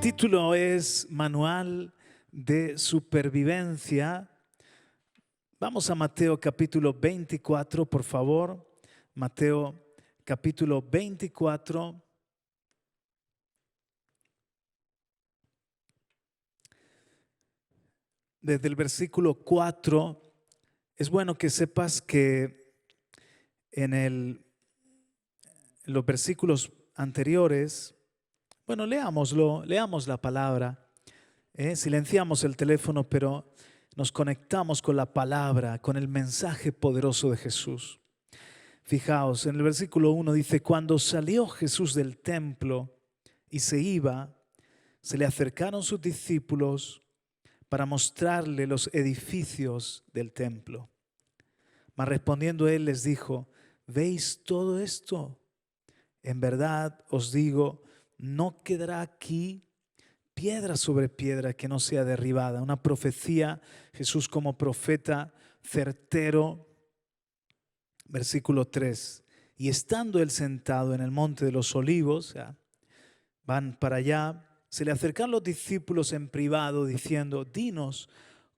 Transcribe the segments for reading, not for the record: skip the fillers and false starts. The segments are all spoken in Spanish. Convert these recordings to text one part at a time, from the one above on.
título es Manual de Supervivencia. Vamos a Mateo capítulo 24, por favor. Mateo capítulo 24. Desde el versículo 4, es bueno que sepas que en los versículos anteriores, bueno, leamos la palabra, silenciamos el teléfono, pero nos conectamos con la palabra, con el mensaje poderoso de Jesús. Fijaos, en el versículo 1 dice, cuando salió Jesús del templo y se iba, se le acercaron sus discípulos para mostrarle los edificios del templo. Mas respondiendo él les dijo, ¿veis todo esto? En verdad os digo, no quedará aquí piedra sobre piedra que no sea derribada. Una profecía, Jesús como profeta certero. Versículo 3. Y estando él sentado en el monte de los olivos, o sea, van para allá, se le acercan los discípulos en privado diciendo, dinos,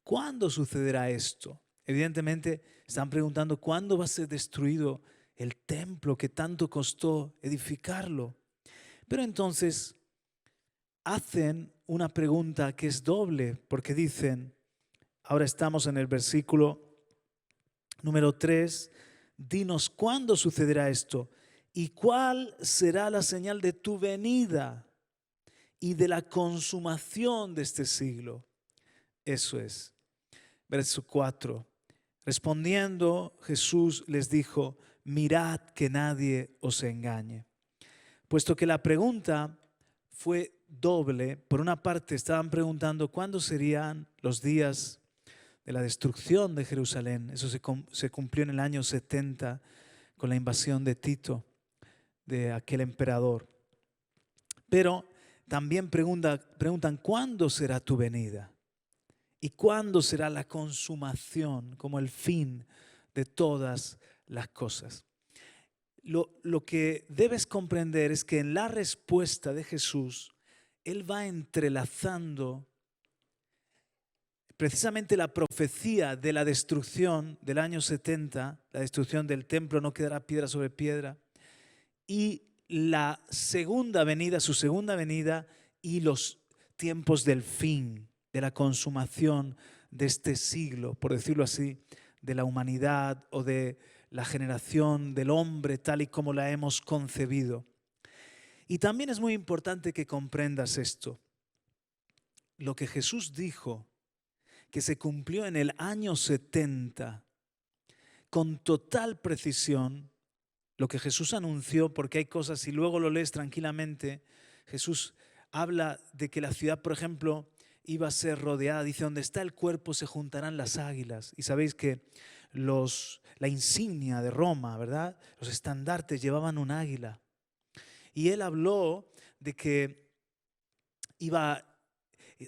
¿cuándo sucederá esto? Evidentemente están preguntando, ¿cuándo va a ser destruido el templo que tanto costó edificarlo? Pero entonces hacen una pregunta que es doble, porque dicen, ahora estamos en el versículo número 3, dinos cuándo sucederá esto y cuál será la señal de tu venida y de la consumación de este siglo. Eso es. Verso 4. Respondiendo Jesús les dijo, mirad que nadie os engañe. Puesto que la pregunta fue doble, por una parte estaban preguntando cuándo serían los días de la destrucción de Jerusalén. Eso se cumplió en el año 70 con la invasión de Tito, de aquel emperador. Pero también preguntan, ¿cuándo será tu venida? ¿Y cuándo será la consumación, como el fin de todas las cosas? Lo que debes comprender es que en la respuesta de Jesús, Él va entrelazando precisamente la profecía de la destrucción del año 70, la destrucción del templo, no quedará piedra sobre piedra, y la segunda venida, su segunda venida y los tiempos del fin, de la consumación de este siglo, por decirlo así, de la humanidad o de la generación del hombre tal y como la hemos concebido. Y también es muy importante que comprendas esto. Lo que Jesús dijo, que se cumplió en el año 70, con total precisión, lo que Jesús anunció, porque hay cosas, si luego lo lees tranquilamente, Jesús habla de que la ciudad, por ejemplo, iba a ser rodeada, dice, donde está el cuerpo se juntarán las águilas. Y sabéis que la insignia de Roma, ¿verdad? Los estandartes llevaban un águila. Y él habló de que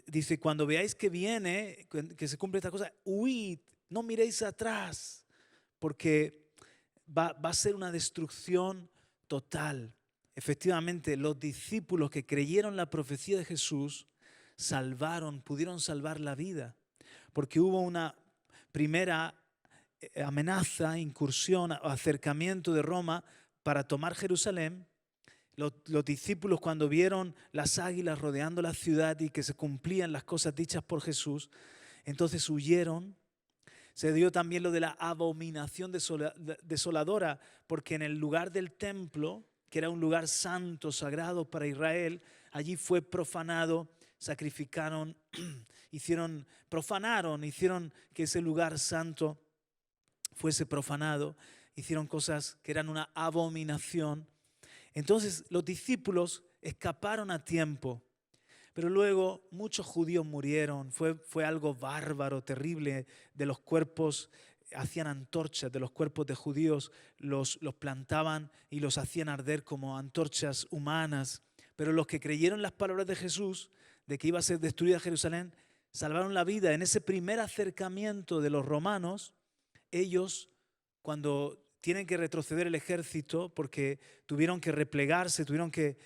dice, cuando veáis que viene, que se cumple esta cosa, huid, no miréis atrás, porque va a ser una destrucción total. Efectivamente, los discípulos que creyeron la profecía de Jesús pudieron salvar la vida, porque hubo una primera amenaza, incursión, acercamiento de Roma para tomar Jerusalén. Los discípulos, cuando vieron las águilas rodeando la ciudad y que se cumplían las cosas dichas por Jesús, entonces huyeron. Se dio también lo de la abominación desoladora, porque en el lugar del templo, que era un lugar santo, sagrado para Israel, allí fue profanado, sacrificaron, profanaron, hicieron que ese lugar santo fuese profanado, hicieron cosas que eran una abominación. Entonces los discípulos escaparon a tiempo, pero luego muchos judíos murieron. Fue algo bárbaro, terrible. De los cuerpos, hacían antorchas de los cuerpos de judíos, los plantaban y los hacían arder como antorchas humanas. Pero los que creyeron las palabras de Jesús, de que iba a ser destruida Jerusalén, salvaron la vida. En ese primer acercamiento de los romanos, ellos, cuando tienen que retroceder el ejército porque tuvieron que replegarse, tuvieron que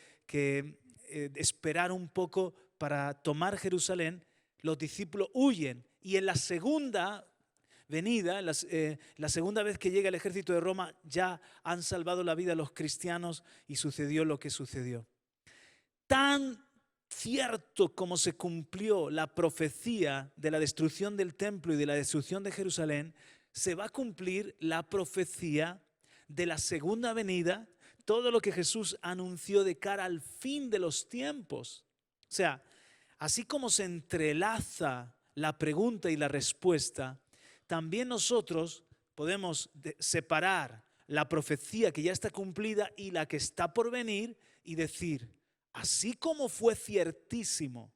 esperar un poco para tomar Jerusalén, los discípulos huyen. Y en la segunda venida, la segunda vez que llega el ejército de Roma, ya han salvado la vida a los cristianos y sucedió lo que sucedió. Tan cierto como se cumplió la profecía de la destrucción del templo y de la destrucción de Jerusalén, se va a cumplir la profecía de la segunda venida, todo lo que Jesús anunció de cara al fin de los tiempos. O sea, así como se entrelaza la pregunta y la respuesta, también nosotros podemos separar la profecía que ya está cumplida y la que está por venir y decir, así como fue ciertísimo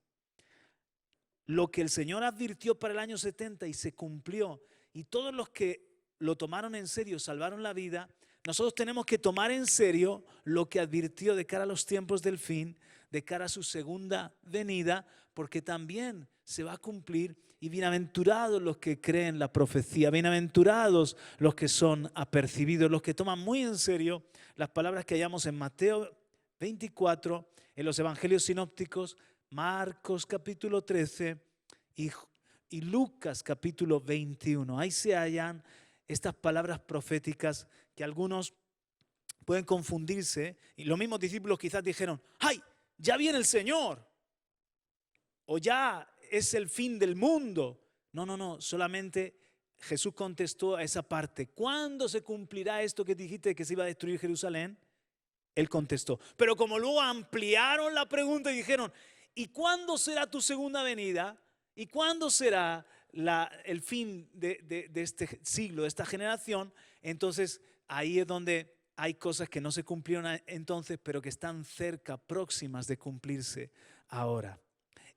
lo que el Señor advirtió para el año 70 y se cumplió, y todos los que lo tomaron en serio salvaron la vida, nosotros tenemos que tomar en serio lo que advirtió de cara a los tiempos del fin, de cara a su segunda venida, porque también se va a cumplir. Y bienaventurados los que creen la profecía, bienaventurados los que son apercibidos, los que toman muy en serio las palabras que hallamos en Mateo 24, en los evangelios sinópticos, Marcos capítulo 13 y Lucas capítulo 21. Ahí se hallan estas palabras proféticas que algunos pueden confundirse, y los mismos discípulos quizás dijeron, ¡ay! Ya viene el Señor, o ya es el fin del mundo. No, solamente Jesús contestó a esa parte. ¿Cuándo se cumplirá esto que dijiste que se iba a destruir Jerusalén? Él contestó. Pero como luego ampliaron la pregunta y dijeron, ¿y cuándo será tu segunda venida? ¿Y cuándo será el fin de este siglo, de esta generación? Entonces ahí es donde hay cosas que no se cumplieron entonces, pero que están cerca, próximas de cumplirse ahora.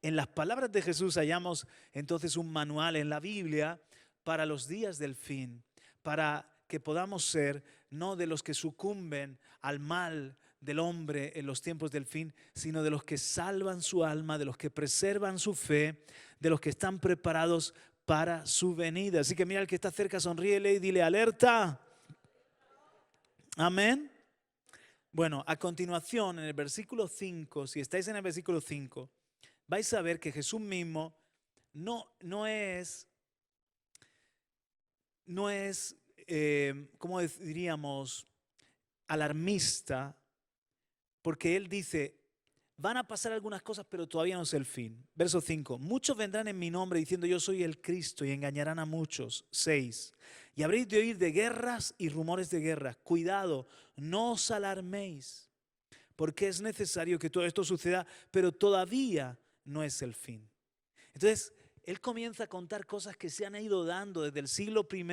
En las palabras de Jesús hallamos entonces un manual en la Biblia para los días del fin, para que podamos ser no de los que sucumben al mal del hombre en los tiempos del fin, sino de los que salvan su alma, de los que preservan su fe, de los que están preparados para su venida. Así que mira al que está cerca, sonríele y dile alerta. Amén. Bueno, a continuación en el versículo 5, si estáis en el versículo 5, vais a ver que Jesús mismo no es, ¿cómo diríamos?, alarmista, porque Él dice, van a pasar algunas cosas, pero todavía no es el fin. Verso 5, muchos vendrán en mi nombre diciendo yo soy el Cristo y engañarán a muchos. 6, y habréis de oír de guerras y rumores de guerras. Cuidado, no os alarméis, porque es necesario que todo esto suceda, pero todavía no es el fin. Entonces, Él comienza a contar cosas que se han ido dando desde el siglo I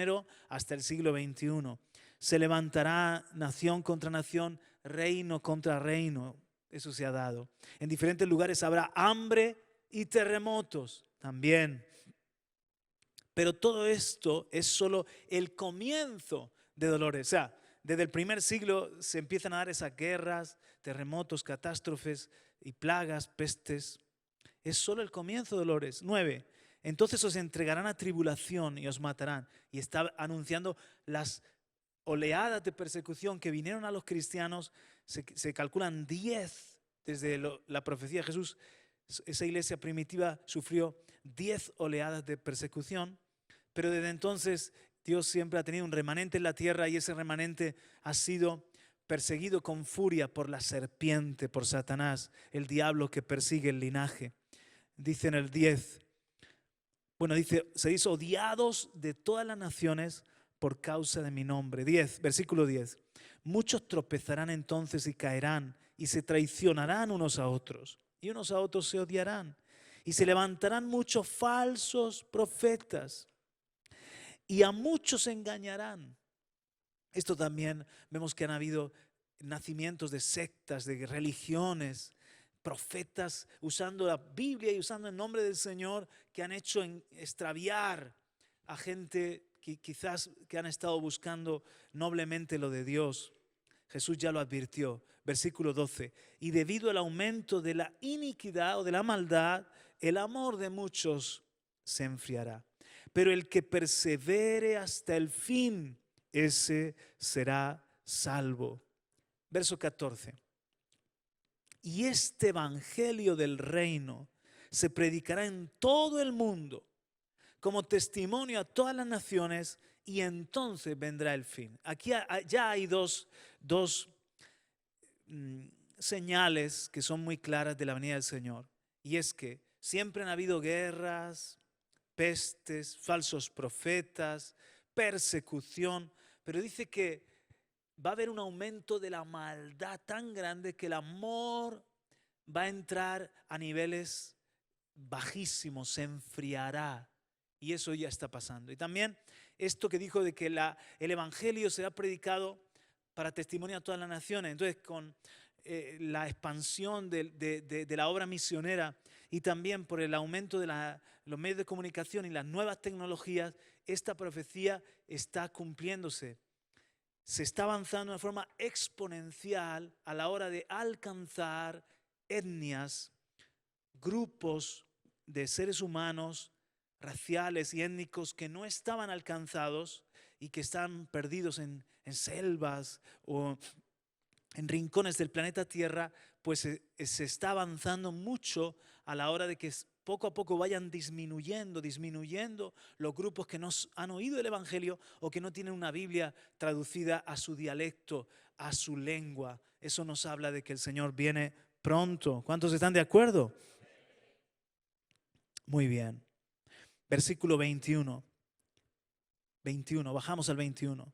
hasta el siglo XXI. Se levantará nación contra nación, reino contra reino. Eso se ha dado. En diferentes lugares habrá hambre y terremotos también. Pero todo esto es solo el comienzo de dolores. O sea, desde el primer siglo se empiezan a dar esas guerras, terremotos, catástrofes y plagas, pestes. Es solo el comienzo de dolores. 9. Entonces os entregarán a tribulación y os matarán. Y está anunciando las oleadas de persecución que vinieron a los cristianos. Se calculan 10 desde la profecía de Jesús. Esa iglesia primitiva sufrió 10 oleadas de persecución. Pero desde entonces Dios siempre ha tenido un remanente en la tierra y ese remanente ha sido perseguido con furia por la serpiente, por Satanás, el diablo que persigue el linaje. Dice en el 10, seréis odiados de todas las naciones por causa de mi nombre. 10, versículo 10. Muchos tropezarán entonces y caerán y se traicionarán unos a otros y unos a otros se odiarán y se levantarán muchos falsos profetas y a muchos engañarán. Esto también vemos que han habido nacimientos de sectas, de religiones, profetas usando la Biblia y usando el nombre del Señor que han hecho extraviar a gente que quizás que han estado buscando noblemente lo de Dios. Jesús ya lo advirtió. Versículo 12. Y debido al aumento de la iniquidad o de la maldad, el amor de muchos se enfriará. Pero el que persevere hasta el fin, ese será salvo. Verso 14. y este evangelio del reino se predicará en todo el mundo como testimonio a todas las naciones y entonces vendrá el fin. Aquí ya hay dos señales que son muy claras de la venida del Señor. Y es que siempre han habido guerras, pestes, falsos profetas, persecución, pero dice que va a haber un aumento de la maldad tan grande que el amor va a entrar a niveles bajísimos, se enfriará. Y eso ya está pasando. Y también esto que dijo de que el evangelio será predicado para testimonio a todas las naciones. Entonces, con la expansión de la obra misionera y también por el aumento de los medios de comunicación y las nuevas tecnologías, esta profecía está cumpliéndose. Se está avanzando de una forma exponencial a la hora de alcanzar etnias, grupos de seres humanos, raciales y étnicos que no estaban alcanzados y que están perdidos en selvas o en rincones del planeta Tierra, pues se está avanzando mucho a la hora de que poco a poco vayan disminuyendo los grupos que no han oído el Evangelio o que no tienen una Biblia traducida a su dialecto, a su lengua. Eso nos habla de que el Señor viene pronto. ¿Cuántos están de acuerdo? Muy bien. Versículo 21. Bajamos al 21.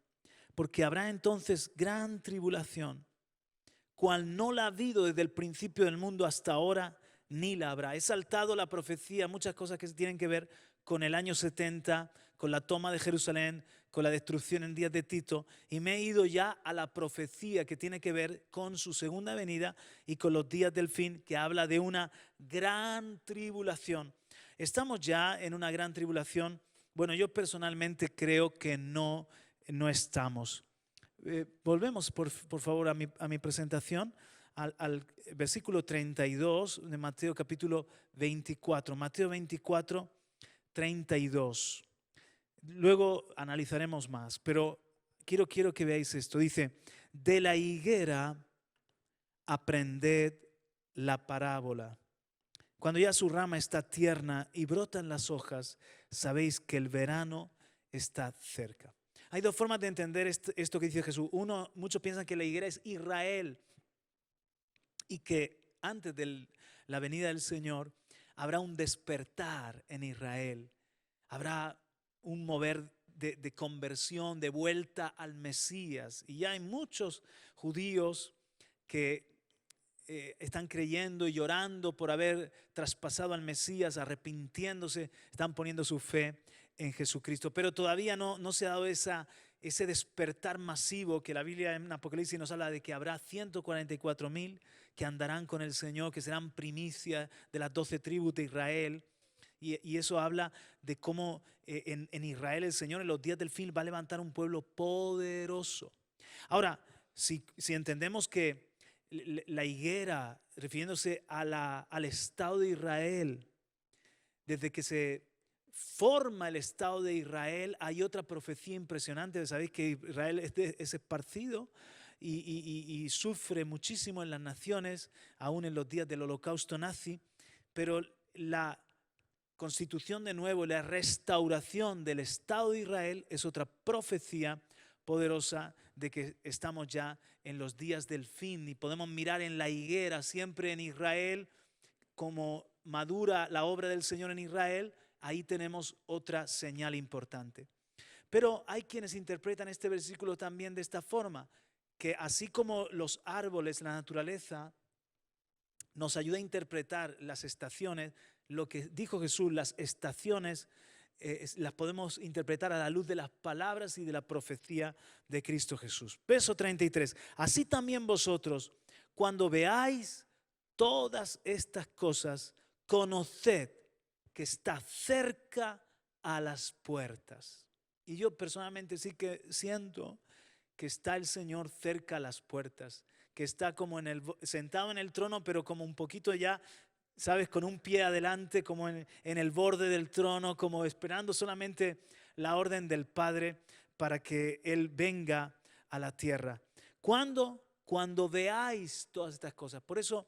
Porque habrá entonces gran tribulación, cual no la ha habido desde el principio del mundo hasta ahora, ni la habrá. He saltado la profecía, muchas cosas que tienen que ver con el año 70, con la toma de Jerusalén, con la destrucción en días de Tito, y me he ido ya a la profecía que tiene que ver con su segunda venida y con los días del fin, que habla de una gran tribulación. ¿Estamos ya en una gran tribulación? Bueno, yo personalmente creo que no estamos. Volvemos por favor a mi presentación, al versículo 32 de Mateo capítulo 24. Mateo 24, 32. Luego analizaremos más, pero quiero que veáis esto. Dice, de la higuera aprended la parábola. Cuando ya su rama está tierna y brotan las hojas, sabéis que el verano está cerca. Hay dos formas de entender esto que dice Jesús. Uno, muchos piensan que la higuera es Israel y que antes de la venida del Señor habrá un despertar en Israel. Habrá un mover de conversión, de vuelta al Mesías. Y ya hay muchos judíos que están creyendo y llorando por haber traspasado al Mesías, arrepintiéndose, están poniendo su fe en Jesucristo. Pero todavía no se ha dado ese despertar masivo que la Biblia en Apocalipsis nos habla de que habrá 144,000 que andarán con el Señor, que serán primicia de las 12 tribus de Israel. Y eso habla de cómo en Israel el Señor en los días del fin va a levantar un pueblo poderoso. Ahora, si entendemos que la higuera, refiriéndose al Estado de Israel, desde que se forma el Estado de Israel, hay otra profecía impresionante. Sabéis que Israel es esparcido y sufre muchísimo en las naciones, aún en los días del holocausto nazi, pero la constitución de nuevo, la restauración del Estado de Israel es otra profecía poderosa de que estamos ya en los días del fin y podemos mirar en la higuera, siempre en Israel, como madura la obra del Señor en Israel. Ahí tenemos otra señal importante. Pero hay quienes interpretan este versículo también de esta forma, que así como los árboles, la naturaleza, nos ayuda a interpretar las estaciones, lo que dijo Jesús, las estaciones las podemos interpretar a la luz de las palabras y de la profecía de Cristo Jesús. Verso 33. Así también vosotros, cuando veáis todas estas cosas, conoced que está cerca a las puertas. Y yo personalmente sí que siento que está el Señor cerca a las puertas, que está como sentado en el trono, pero como un poquito ya, ¿sabes? Con un pie adelante, como en el borde del trono, como esperando solamente la orden del Padre para que Él venga a la tierra. ¿Cuándo? Cuando veáis todas estas cosas. Por eso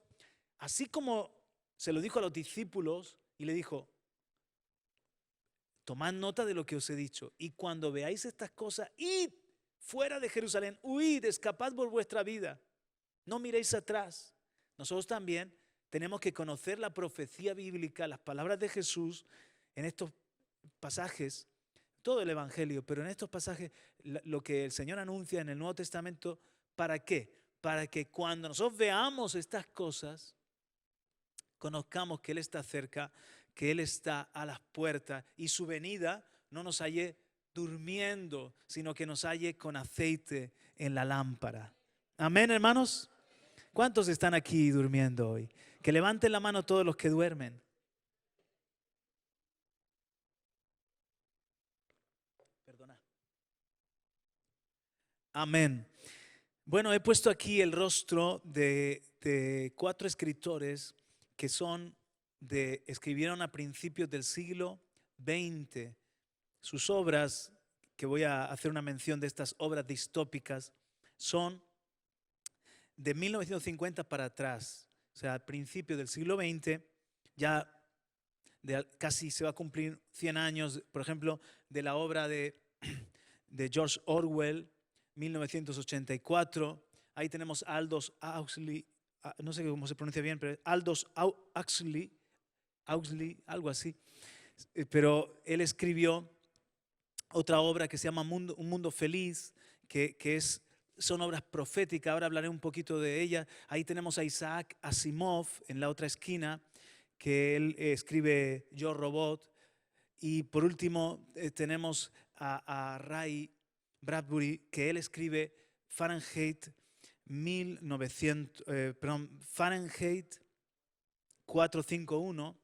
así como se lo dijo a los discípulos y le dijo, tomad nota de lo que os he dicho, y cuando veáis estas cosas, id fuera de Jerusalén, huid, escapad por vuestra vida, no miréis atrás. Nosotros también tenemos que conocer la profecía bíblica, las palabras de Jesús en estos pasajes, todo el Evangelio, pero en estos pasajes lo que el Señor anuncia en el Nuevo Testamento, ¿para qué? Para que cuando nosotros veamos estas cosas, conozcamos que Él está cerca, que Él está a las puertas y su venida no nos halle durmiendo, sino que nos halle con aceite en la lámpara. Amén, hermanos. ¿Cuántos están aquí durmiendo hoy? Que levanten la mano todos los que duermen. Perdona. Amén. Bueno, he puesto aquí el rostro de 4 escritores que escribieron a principios del siglo XX. Sus obras, que voy a hacer una mención de estas obras distópicas, son de 1950 para atrás, o sea, al principio del siglo XX, ya casi se va a cumplir 100 años, por ejemplo, de la obra de George Orwell, 1984. Ahí tenemos a Aldous Huxley, no sé cómo se pronuncia bien, pero Aldous Huxley, algo así. Pero él escribió otra obra que se llama Un Mundo Feliz, que son obras proféticas. Ahora hablaré un poquito de ella. Ahí tenemos a Isaac Asimov en la otra esquina, que él escribe Yo Robot. Y por último tenemos a Ray Bradbury, que él escribe Fahrenheit 451,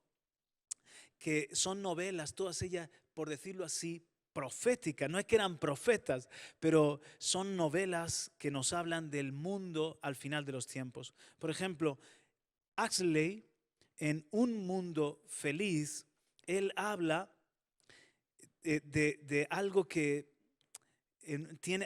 que son novelas, todas ellas, por decirlo así, proféticas. No es que eran profetas, pero son novelas que nos hablan del mundo al final de los tiempos. Por ejemplo, Huxley, en Un Mundo Feliz, él habla de algo que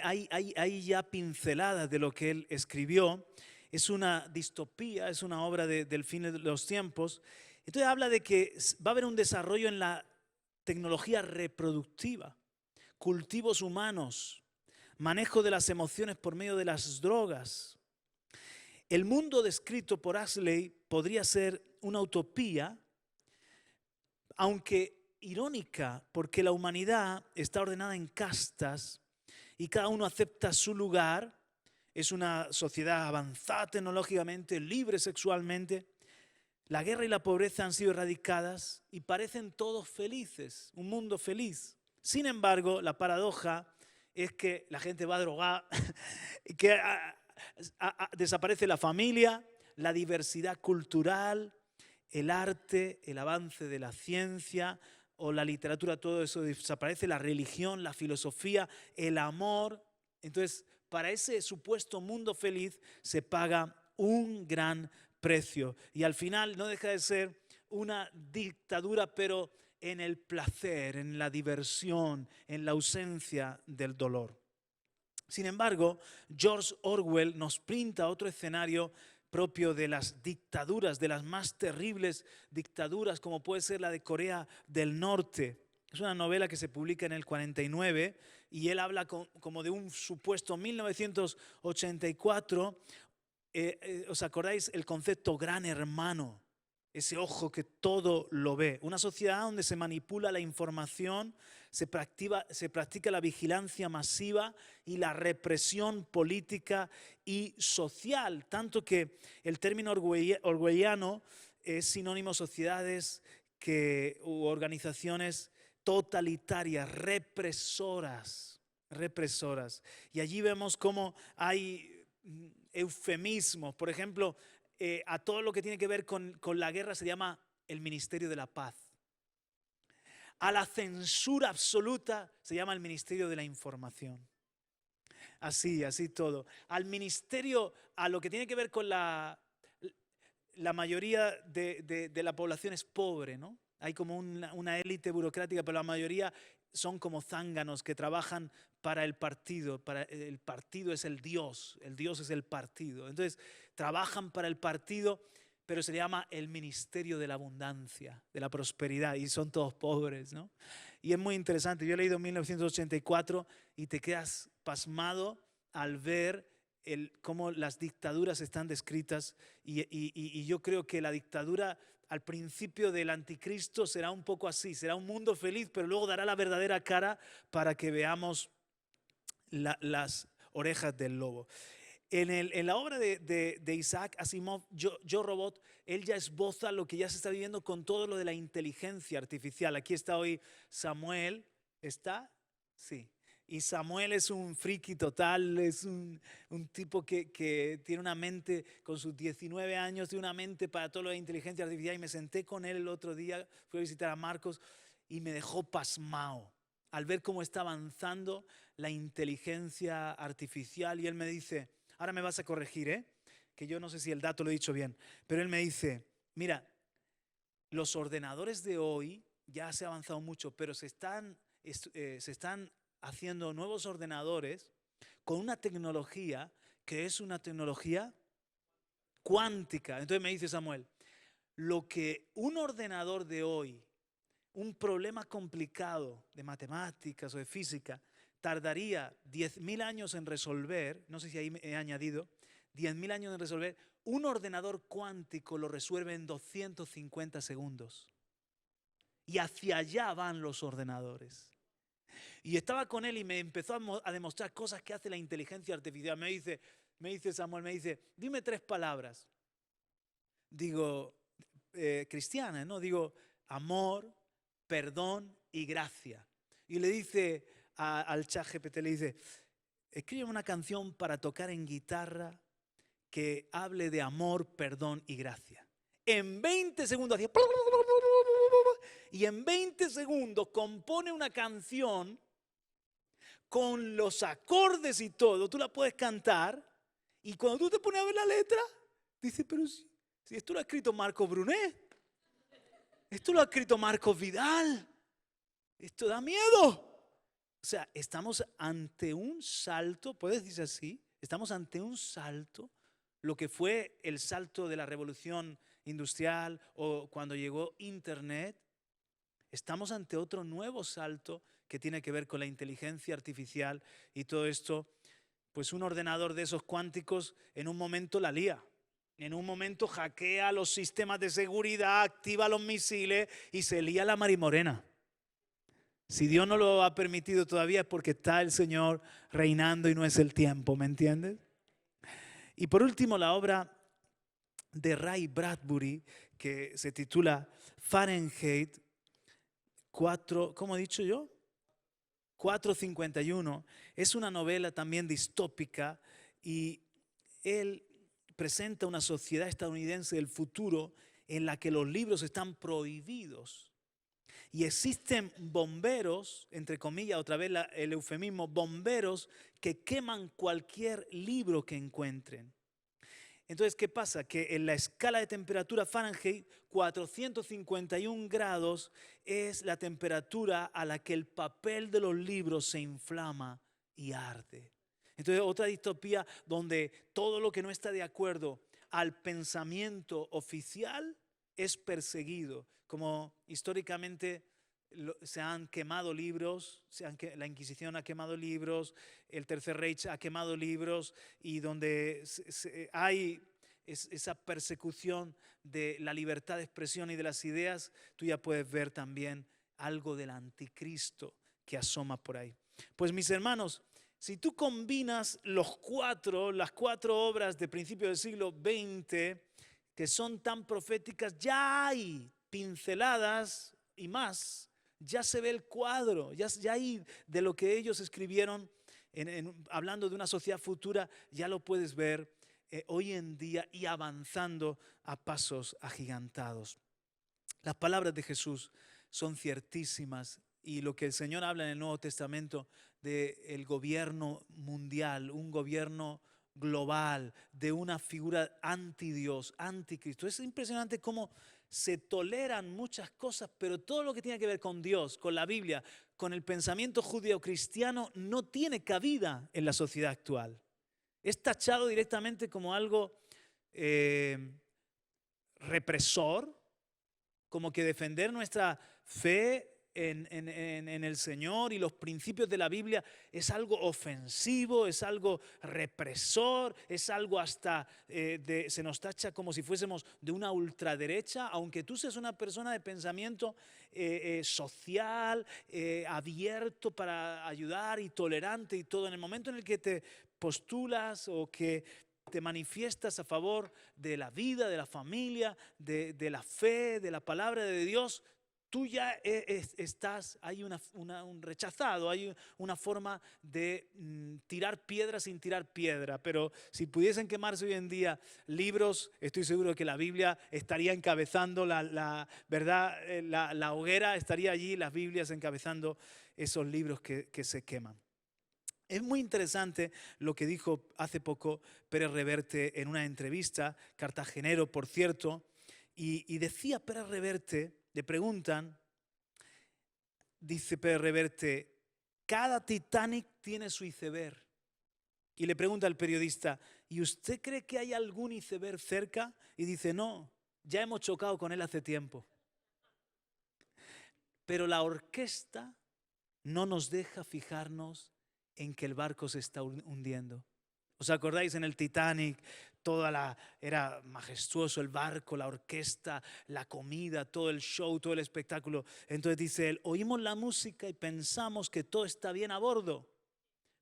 hay ya pinceladas de lo que él escribió. Es una distopía, es una obra del fin de los tiempos. Entonces habla de que va a haber un desarrollo en la tecnología reproductiva, cultivos humanos, manejo de las emociones por medio de las drogas. El mundo descrito por Huxley podría ser una utopía, aunque irónica, porque la humanidad está ordenada en castas y cada uno acepta su lugar. Es una sociedad avanzada tecnológicamente, libre sexualmente. La guerra y la pobreza han sido erradicadas y parecen todos felices, un mundo feliz. Sin embargo, la paradoja es que la gente va a drogar, que desaparece la familia, la diversidad cultural, el arte, el avance de la ciencia o la literatura, todo eso desaparece, la religión, la filosofía, el amor. Entonces, para ese supuesto mundo feliz se paga un gran precio y al final no deja de ser una dictadura, pero en el placer, en la diversión, en la ausencia del dolor. Sin embargo, George Orwell nos pinta otro escenario propio de las dictaduras, de las más terribles dictaduras, como puede ser la de Corea del Norte. Es una novela que se publica en el 49 y él habla como de un supuesto 1984. ¿Os acordáis el concepto gran hermano? Ese ojo que todo lo ve. Una sociedad donde se manipula la información, se practica la vigilancia masiva y la represión política y social. Tanto que el término orwelliano es sinónimo de sociedades u organizaciones totalitarias, represoras. Y allí vemos cómo hay eufemismos. Por ejemplo, a todo lo que tiene que ver con la guerra se llama el Ministerio de la Paz. A la censura absoluta se llama el Ministerio de la Información. Así todo. Al ministerio, a lo que tiene que ver con la mayoría de la población es pobre, ¿no? Hay como una élite burocrática, pero la mayoría son como zánganos que trabajan para el partido. El partido es el Dios es el partido. Entonces, trabajan para el partido, pero se llama el ministerio de la abundancia, de la prosperidad, y son todos pobres, ¿no? Y es muy interesante. Yo he leído 1984 y te quedas pasmado al ver cómo las dictaduras están descritas, y yo creo que la dictadura al principio del anticristo será un poco así, será un mundo feliz, pero luego dará la verdadera cara para que veamos las orejas del lobo. En la obra de Isaac Asimov, Yo Robot, él ya esboza lo que ya se está viviendo con todo lo de la inteligencia artificial. Aquí está hoy Samuel. ¿Está? Sí. Y Samuel es un friki total, es un tipo que tiene una mente, con sus 19 años, tiene una mente para todo lo de inteligencia artificial. Y me senté con él el otro día, fui a visitar a Marcos y me dejó pasmado al ver cómo está avanzando la inteligencia artificial. Y él me dice, ahora me vas a corregir, que yo no sé si el dato lo he dicho bien, pero él me dice, mira, los ordenadores de hoy ya se ha avanzado mucho, pero se están haciendo nuevos ordenadores con una tecnología que es una tecnología cuántica. Entonces me dice Samuel, lo que un ordenador de hoy, un problema complicado de matemáticas o de física, tardaría 10.000 años en resolver, no sé si ahí he añadido, 10.000 años en resolver, un ordenador cuántico lo resuelve en 250 segundos. Y hacia allá van los ordenadores. Y estaba con él y me empezó a demostrar cosas que hace la inteligencia artificial. Me dice Samuel, me dice, dime 3 palabras. Digo, cristianas, ¿no? Digo, amor, perdón y gracia. Y le dice al ChatGPT, le dice, escribe una canción para tocar en guitarra que hable de amor, perdón y gracia. En 20 segundos hacía, y en 20 segundos compone una canción con los acordes y todo. Tú la puedes cantar y cuando tú te pones a ver la letra, dices, pero si esto lo ha escrito Marcos Brunet, esto lo ha escrito Marcos Vidal, esto da miedo. O sea, estamos ante un salto, ¿puedes decir así? Estamos ante un salto, lo que fue el salto de la revolución industrial o cuando llegó Internet. Estamos ante otro nuevo salto que tiene que ver con la inteligencia artificial y todo esto. Pues un ordenador de esos cuánticos en un momento la lía. En un momento hackea los sistemas de seguridad, activa los misiles y se lía la marimorena. Si Dios no lo ha permitido todavía es porque está el Señor reinando y no es el tiempo, ¿me entiendes? Y por último, la obra de Ray Bradbury, que se titula Fahrenheit 4, ¿cómo he dicho yo? 451. Es una novela también distópica y él presenta una sociedad estadounidense del futuro en la que los libros están prohibidos. Y existen bomberos, entre comillas, otra vez el eufemismo, bomberos que queman cualquier libro que encuentren. Entonces, ¿qué pasa? Que en la escala de temperatura Fahrenheit, 451 grados es la temperatura a la que el papel de los libros se inflama y arde. Entonces, otra distopía donde todo lo que no está de acuerdo al pensamiento oficial es perseguido, como históricamente se han quemado libros, la Inquisición ha quemado libros, el Tercer Reich ha quemado libros, y donde hay esa persecución de la libertad de expresión y de las ideas, tú ya puedes ver también algo del anticristo que asoma por ahí. Pues mis hermanos, si tú combinas las 4 obras de principio del siglo XX que son tan proféticas, ya hay pinceladas y más, ya se ve el cuadro, ya hay de lo que ellos escribieron hablando de una sociedad futura, ya lo puedes ver hoy en día y avanzando a pasos agigantados. Las palabras de Jesús son ciertísimas y lo que el Señor habla en el Nuevo Testamento del gobierno mundial, un gobierno global, de una figura anti-Dios, anticristo. Es impresionante cómo se toleran muchas cosas, pero todo lo que tiene que ver con Dios, con la Biblia, con el pensamiento judío-cristiano, no tiene cabida en la sociedad actual. Es tachado directamente como algo represor, como que defender nuestra fe en el Señor y los principios de la Biblia es algo ofensivo, es algo represor, es algo hasta, se nos tacha como si fuésemos de una ultraderecha, aunque tú seas una persona de pensamiento social, abierto para ayudar y tolerante y todo. En el momento en el que te postulas o que te manifiestas a favor de la vida, de la familia, de la fe, de la palabra de Dios, tú ya estás, hay un rechazado, hay una forma de tirar piedra sin tirar piedra. Pero si pudiesen quemarse hoy en día libros, estoy seguro de que la Biblia estaría encabezando ¿verdad? La hoguera, estaría allí las Biblias encabezando esos libros que se queman. Es muy interesante lo que dijo hace poco Pérez Reverte en una entrevista, cartagenero por cierto, y decía Pérez Reverte, le preguntan, dice Pérez Reverte, cada Titanic tiene su iceberg. Y le pregunta al periodista, ¿y usted cree que hay algún iceberg cerca? Y dice, no, ya hemos chocado con él hace tiempo. Pero la orquesta no nos deja fijarnos en que el barco se está hundiendo. ¿Os acordáis en el Titanic? Era majestuoso el barco, la orquesta, la comida, todo el show, todo el espectáculo. Entonces dice él, oímos la música y pensamos que todo está bien a bordo,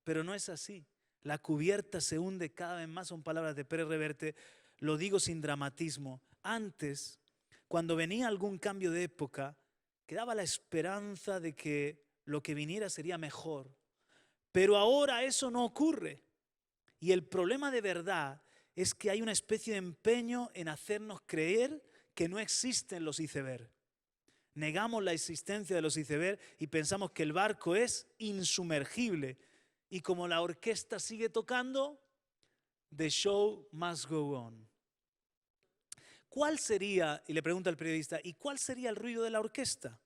pero no es así. La cubierta se hunde cada vez más, son palabras de Pérez Reverte, lo digo sin dramatismo. Antes, cuando venía algún cambio de época, quedaba la esperanza de que lo que viniera sería mejor. Pero ahora eso no ocurre. Y el problema de verdad es que hay una especie de empeño en hacernos creer que no existen los iceberg. Negamos la existencia de los iceberg y pensamos que el barco es insumergible. Y como la orquesta sigue tocando, the show must go on. ¿Cuál sería, y le pregunta al periodista, ¿y cuál sería el ruido de la orquesta?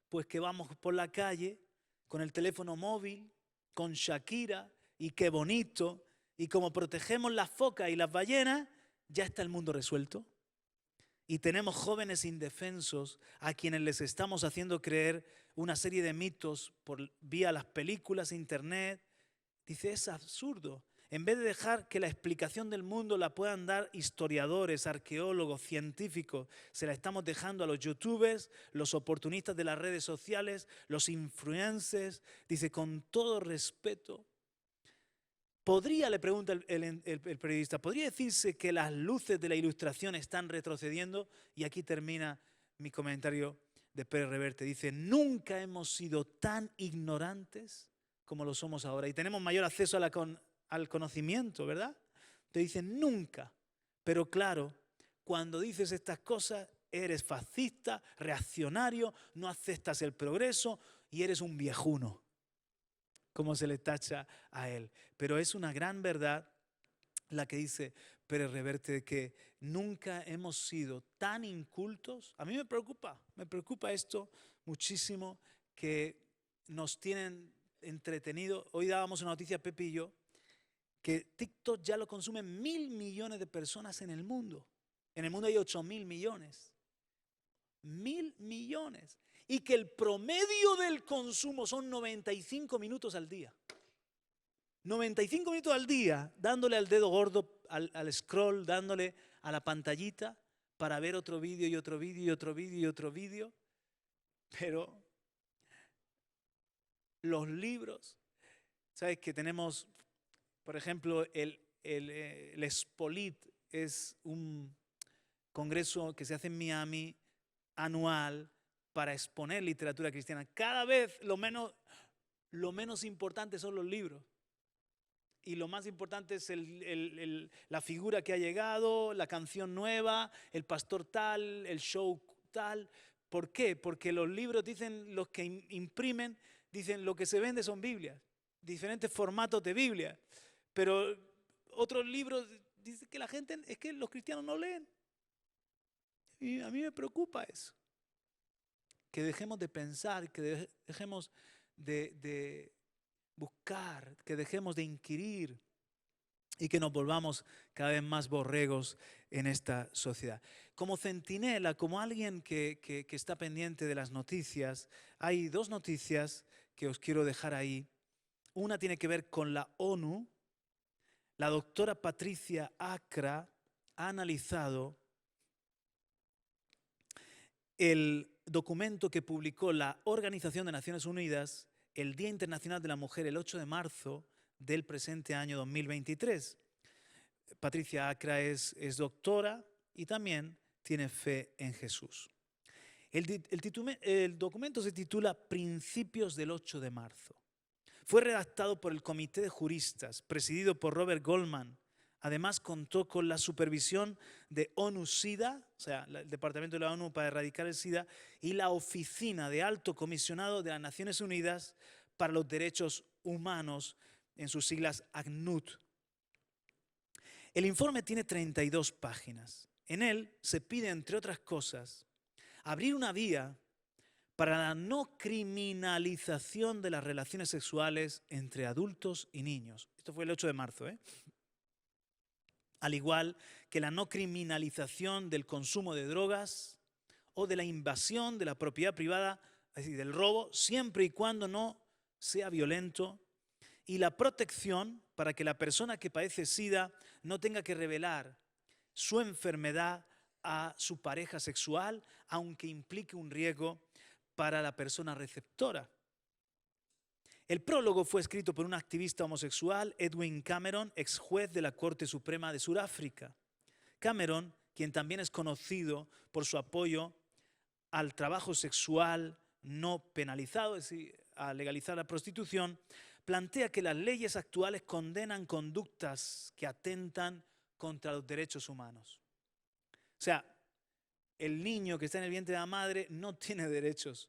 Pues que vamos por la calle con el teléfono móvil, con Shakira, y qué bonito, y como protegemos las focas y las ballenas, ya está el mundo resuelto. Y tenemos jóvenes indefensos a quienes les estamos haciendo creer una serie de mitos por vía las películas, internet. Dice, es absurdo. En vez de dejar que la explicación del mundo la puedan dar historiadores, arqueólogos, científicos, se la estamos dejando a los youtubers, los oportunistas de las redes sociales, los influencers. Dice, con todo respeto, le pregunta el periodista, ¿podría decirse que las luces de la ilustración están retrocediendo? Y aquí termina mi comentario de Pérez Reverte. Dice, nunca hemos sido tan ignorantes como lo somos ahora. Y tenemos mayor acceso al conocimiento, ¿verdad? Te dicen nunca. Pero claro, cuando dices estas cosas, eres fascista, reaccionario, no aceptas el progreso y eres un viejuno, como se le tacha a él. Pero es una gran verdad la que dice Pérez Reverte, de que nunca hemos sido tan incultos. A mí me preocupa esto muchísimo, que nos tienen entretenido. Hoy dábamos una noticia, Pepe y yo, que TikTok ya lo consumen 1.000 millones de personas en el mundo. En el mundo hay 8.000 millones. 1.000 millones. Y que el promedio del consumo son 95 minutos al día. 95 minutos al día dándole al dedo gordo, al scroll, dándole a la pantallita para ver otro vídeo y otro vídeo y otro vídeo y otro vídeo. Pero los libros, ¿sabes? Que tenemos, por ejemplo, el Spolit es un congreso que se hace en Miami anual para exponer literatura cristiana. Cada vez lo menos importante son los libros. Y lo más importante es la figura que ha llegado, la canción nueva, el pastor tal, el show tal. ¿Por qué? Porque los libros dicen, los que imprimen, dicen lo que se vende son Biblias, diferentes formatos de Biblia. Pero otros libros dicen que la gente, es que los cristianos no leen. Y a mí me preocupa eso. Que dejemos de pensar, que dejemos de buscar, que dejemos de inquirir. y que nos volvamos cada vez más borregos en esta sociedad. Como centinela, como alguien que está pendiente de las noticias, hay dos noticias que os quiero dejar ahí. Una tiene que ver con la ONU. La doctora Patricia Acra ha analizado el documento que publicó la Organización de Naciones Unidas el Día Internacional de la Mujer el 8 de marzo del presente año 2023. Patricia Acra es doctora y también tiene fe en Jesús. El documento se titula Principios del 8 de marzo. Fue redactado por el Comité de Juristas, presidido por Robert Goldman. Además, contó con la supervisión de ONU-SIDA, o sea, el Departamento de la ONU para erradicar el SIDA, y la Oficina de Alto Comisionado de las Naciones Unidas para los Derechos Humanos, en sus siglas ACNUD. El informe tiene 32 páginas. En él se pide, entre otras cosas, abrir una vía para la no criminalización de las relaciones sexuales entre adultos y niños. Esto fue el 8 de marzo, Al igual que la no criminalización del consumo de drogas o de la invasión de la propiedad privada, es decir, del robo, siempre y cuando no sea violento, y la protección para que la persona que padece SIDA no tenga que revelar su enfermedad a su pareja sexual, aunque implique un riesgo para la persona receptora. El prólogo fue escrito por un activista homosexual, Edwin Cameron, ex juez de la Corte Suprema de Sudáfrica. Cameron, quien también es conocido por su apoyo al trabajo sexual no penalizado, es decir, a legalizar la prostitución, plantea que las leyes actuales condenan conductas que atentan contra los derechos humanos. O sea, el niño que está en el vientre de la madre no tiene derechos.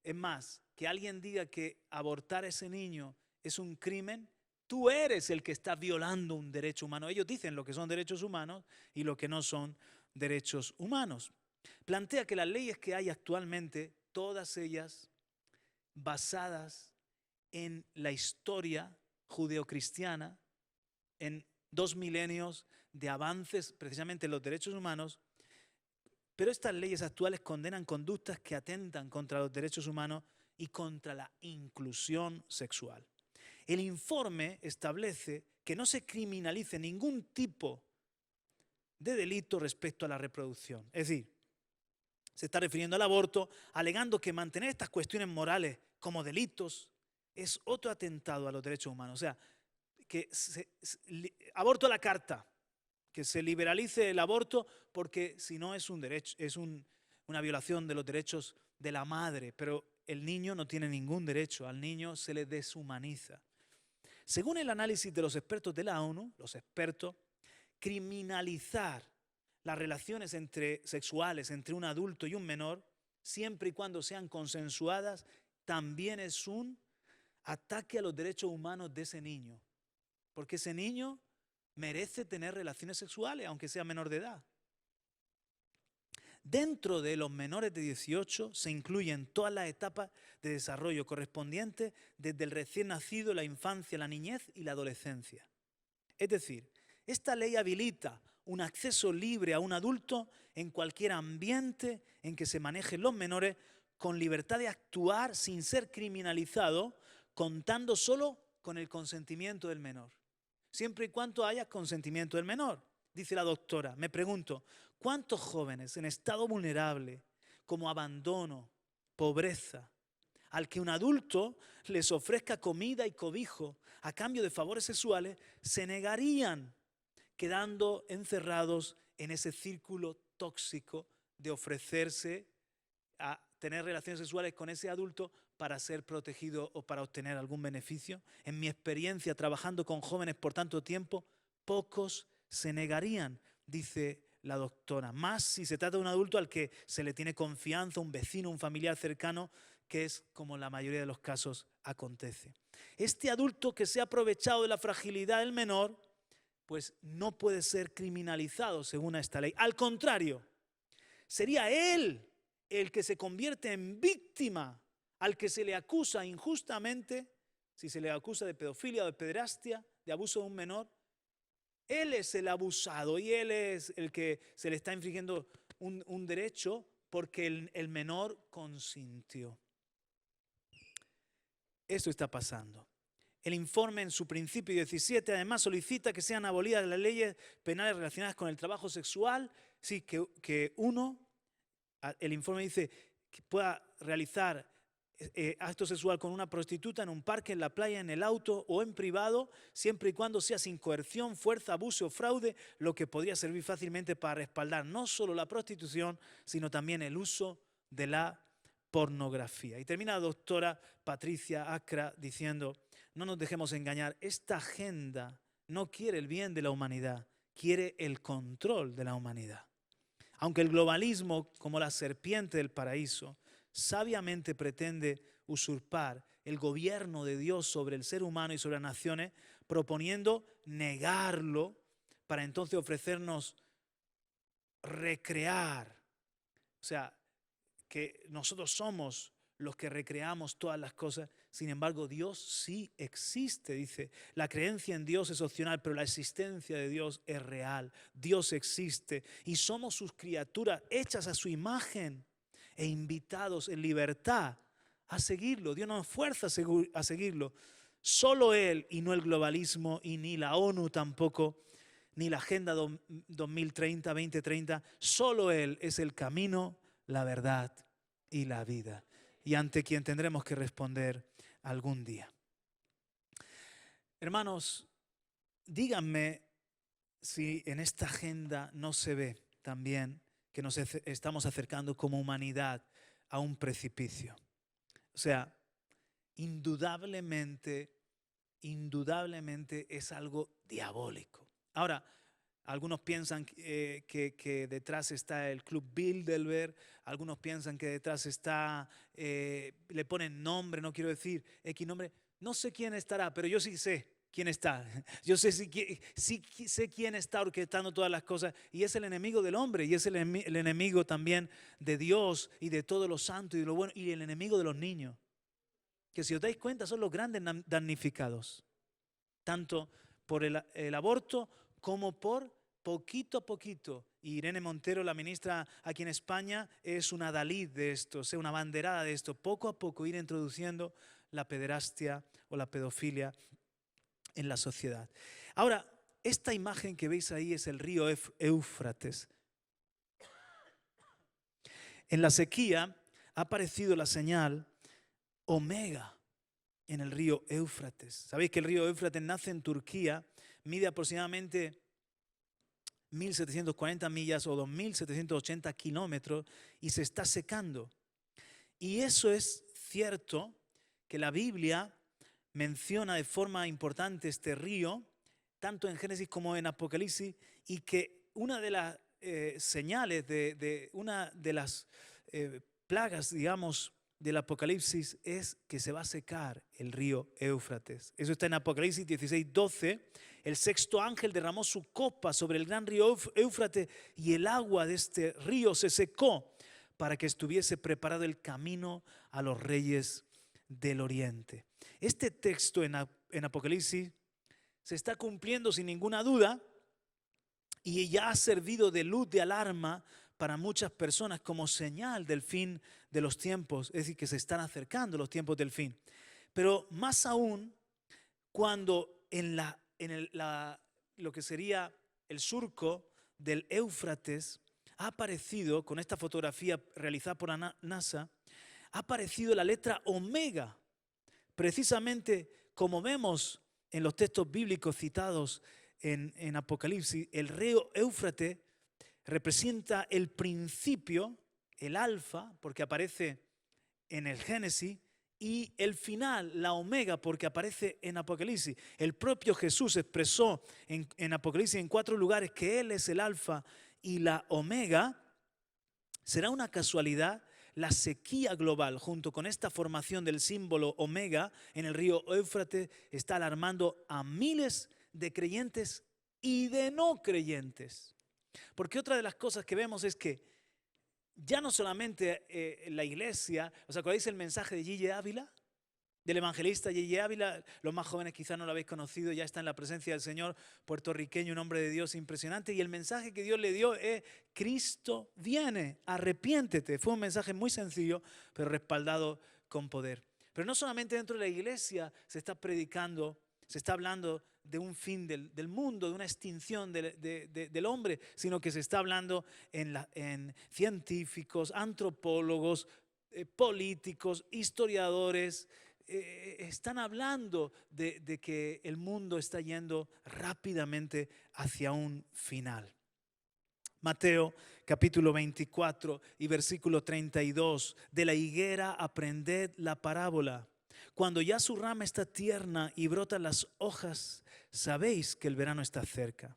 Es más, que alguien diga que abortar a ese niño es un crimen, tú eres el que está violando un derecho humano. Ellos dicen lo que son derechos humanos y lo que no son derechos humanos. Plantea que las leyes que hay actualmente, todas ellas basadas en la historia judeocristiana, en 2 milenios de avances precisamente en los derechos humanos, pero estas leyes actuales condenan conductas que atentan contra los derechos humanos y contra la inclusión sexual. El informe establece que no se criminalice ningún tipo de delito respecto a la reproducción. Es decir, se está refiriendo al aborto, alegando que mantener estas cuestiones morales como delitos es otro atentado a los derechos humanos. O sea, que aborto a la carta, que se liberalice el aborto porque si no es un derecho, es una violación de los derechos de la madre, pero el niño no tiene ningún derecho, al niño se le deshumaniza. Según el análisis de los expertos de la ONU, los expertos, criminalizar las relaciones sexuales entre un adulto y un menor, siempre y cuando sean consensuadas, también es un ataque a los derechos humanos de ese niño, porque ese niño merece tener relaciones sexuales, aunque sea menor de edad. Dentro de los menores de 18 se incluyen todas las etapas de desarrollo correspondientes desde el recién nacido, la infancia, la niñez y la adolescencia. Es decir, esta ley habilita un acceso libre a un adulto en cualquier ambiente en que se manejen los menores con libertad de actuar sin ser criminalizado, contando solo con el consentimiento del menor. Siempre y cuando haya consentimiento del menor. Dice la doctora, me pregunto, ¿cuántos jóvenes en estado vulnerable, como abandono, pobreza, al que un adulto les ofrezca comida y cobijo a cambio de favores sexuales, se negarían, quedando encerrados en ese círculo tóxico de ofrecerse a tener relaciones sexuales con ese adulto para ser protegido o para obtener algún beneficio? En mi experiencia trabajando con jóvenes por tanto tiempo, pocos se negarían, dice la doctora. Más si se trata de un adulto al que se le tiene confianza, un vecino, un familiar cercano, que es como la mayoría de los casos acontece. Este adulto que se ha aprovechado de la fragilidad del menor, pues no puede ser criminalizado según esta ley. Al contrario, sería él el que se convierte en víctima, al que se le acusa injustamente, si se le acusa de pedofilia o de pederastia, de abuso de un menor, Él es el abusado y él es el que se le está infringiendo un derecho porque el menor consintió. Esto está pasando. El informe en su principio 17 además solicita que sean abolidas las leyes penales relacionadas con el trabajo sexual. Sí, que uno, el informe dice que pueda realizar acto sexual con una prostituta en un parque, en la playa, en el auto o en privado, siempre y cuando sea sin coerción, fuerza, abuso o fraude, lo que podría servir fácilmente para respaldar no solo la prostitución, sino también el uso de la pornografía. Y termina la doctora Patricia Acra diciendo: no nos dejemos engañar, esta agenda no quiere el bien de la humanidad, quiere el control de la humanidad. Aunque el globalismo, como la serpiente del paraíso, sabiamente pretende usurpar el gobierno de Dios sobre el ser humano y sobre las naciones, proponiendo negarlo para entonces ofrecernos recrear. O sea, que nosotros somos los que recreamos todas las cosas. Sin embargo, Dios sí existe, dice. La creencia en Dios es opcional, pero la existencia de Dios es real. Dios existe y somos sus criaturas hechas a su imagen e invitados en libertad a seguirlo. Dios nos fuerza a seguirlo. Solo Él, y no el globalismo, y ni la ONU tampoco, ni la Agenda 2030, 2030, solo Él es el camino, la verdad y la vida, y ante quien tendremos que responder algún día. Hermanos, díganme si en esta agenda no se ve también que nos estamos acercando como humanidad a un precipicio. O sea, indudablemente es algo diabólico. Ahora, algunos piensan que detrás está el Club Bilderberg, algunos piensan que detrás está, le ponen nombre, no quiero decir X nombre, no sé quién estará, pero yo sí sé quién está. Yo sé sé quién está orquestando todas las cosas, y es el enemigo del hombre, y es el enemigo también de Dios y de todos los santos y de lo bueno, y el enemigo de los niños, que si os dais cuenta son los grandes damnificados, tanto por el aborto como por poquito a poquito. Y Irene Montero, la ministra aquí en España, es una adalid de esto, es una banderada de esto. Poco a poco ir introduciendo la pederastia o la pedofilia en la sociedad. Ahora, esta imagen que veis ahí es el río Éufrates. En la sequía ha aparecido la señal omega en el río Éufrates. Sabéis que el río Éufrates nace en Turquía, mide aproximadamente 1.740 millas o 2.780 kilómetros y se está secando. Y eso es cierto, que la Biblia menciona de forma importante este río, tanto en Génesis como en Apocalipsis, y que una de las señales de una de las plagas, digamos, del Apocalipsis es que se va a secar el río Éufrates. Eso está en Apocalipsis 16:12. El sexto ángel derramó su copa sobre el gran río Éufrates y el agua de este río se secó para que estuviese preparado el camino a los reyes del oriente. Este texto en Apocalipsis se está cumpliendo sin ninguna duda y ya ha servido de luz de alarma para muchas personas como señal del fin de los tiempos, es decir, que se están acercando los tiempos del fin. Pero más aún, cuando lo que sería el surco del Éufrates ha aparecido, con esta fotografía realizada por la NASA, ha aparecido la letra omega, precisamente como vemos en los textos bíblicos citados en Apocalipsis. El río Éufrates representa el principio, el alfa, porque aparece en el Génesis, y el final, la omega, porque aparece en Apocalipsis. El propio Jesús expresó en Apocalipsis en 4 lugares que Él es el alfa y la omega. ¿Será una casualidad? La sequía global, junto con esta formación del símbolo omega en el río Éufrates, está alarmando a miles de creyentes y de no creyentes. Porque otra de las cosas que vemos es que ya no solamente la iglesia, ¿os acordáis el mensaje de Gigi Ávila? del evangelista J.J. Ávila. Los más jóvenes quizás no lo habéis conocido, ya está en la presencia del Señor, puertorriqueño, un hombre de Dios impresionante. Y el mensaje que Dios le dio es: Cristo viene, arrepiéntete. Fue un mensaje muy sencillo, pero respaldado con poder. Pero no solamente dentro de la iglesia se está predicando, se está hablando de un fin del mundo, de una extinción del hombre, sino que se está hablando en científicos, antropólogos, políticos, historiadores. Están hablando de que el mundo está yendo rápidamente hacia un final. Mateo capítulo 24 y versículo 32. De la higuera aprended la parábola. Cuando ya su rama está tierna y brotan las hojas, sabéis que el verano está cerca.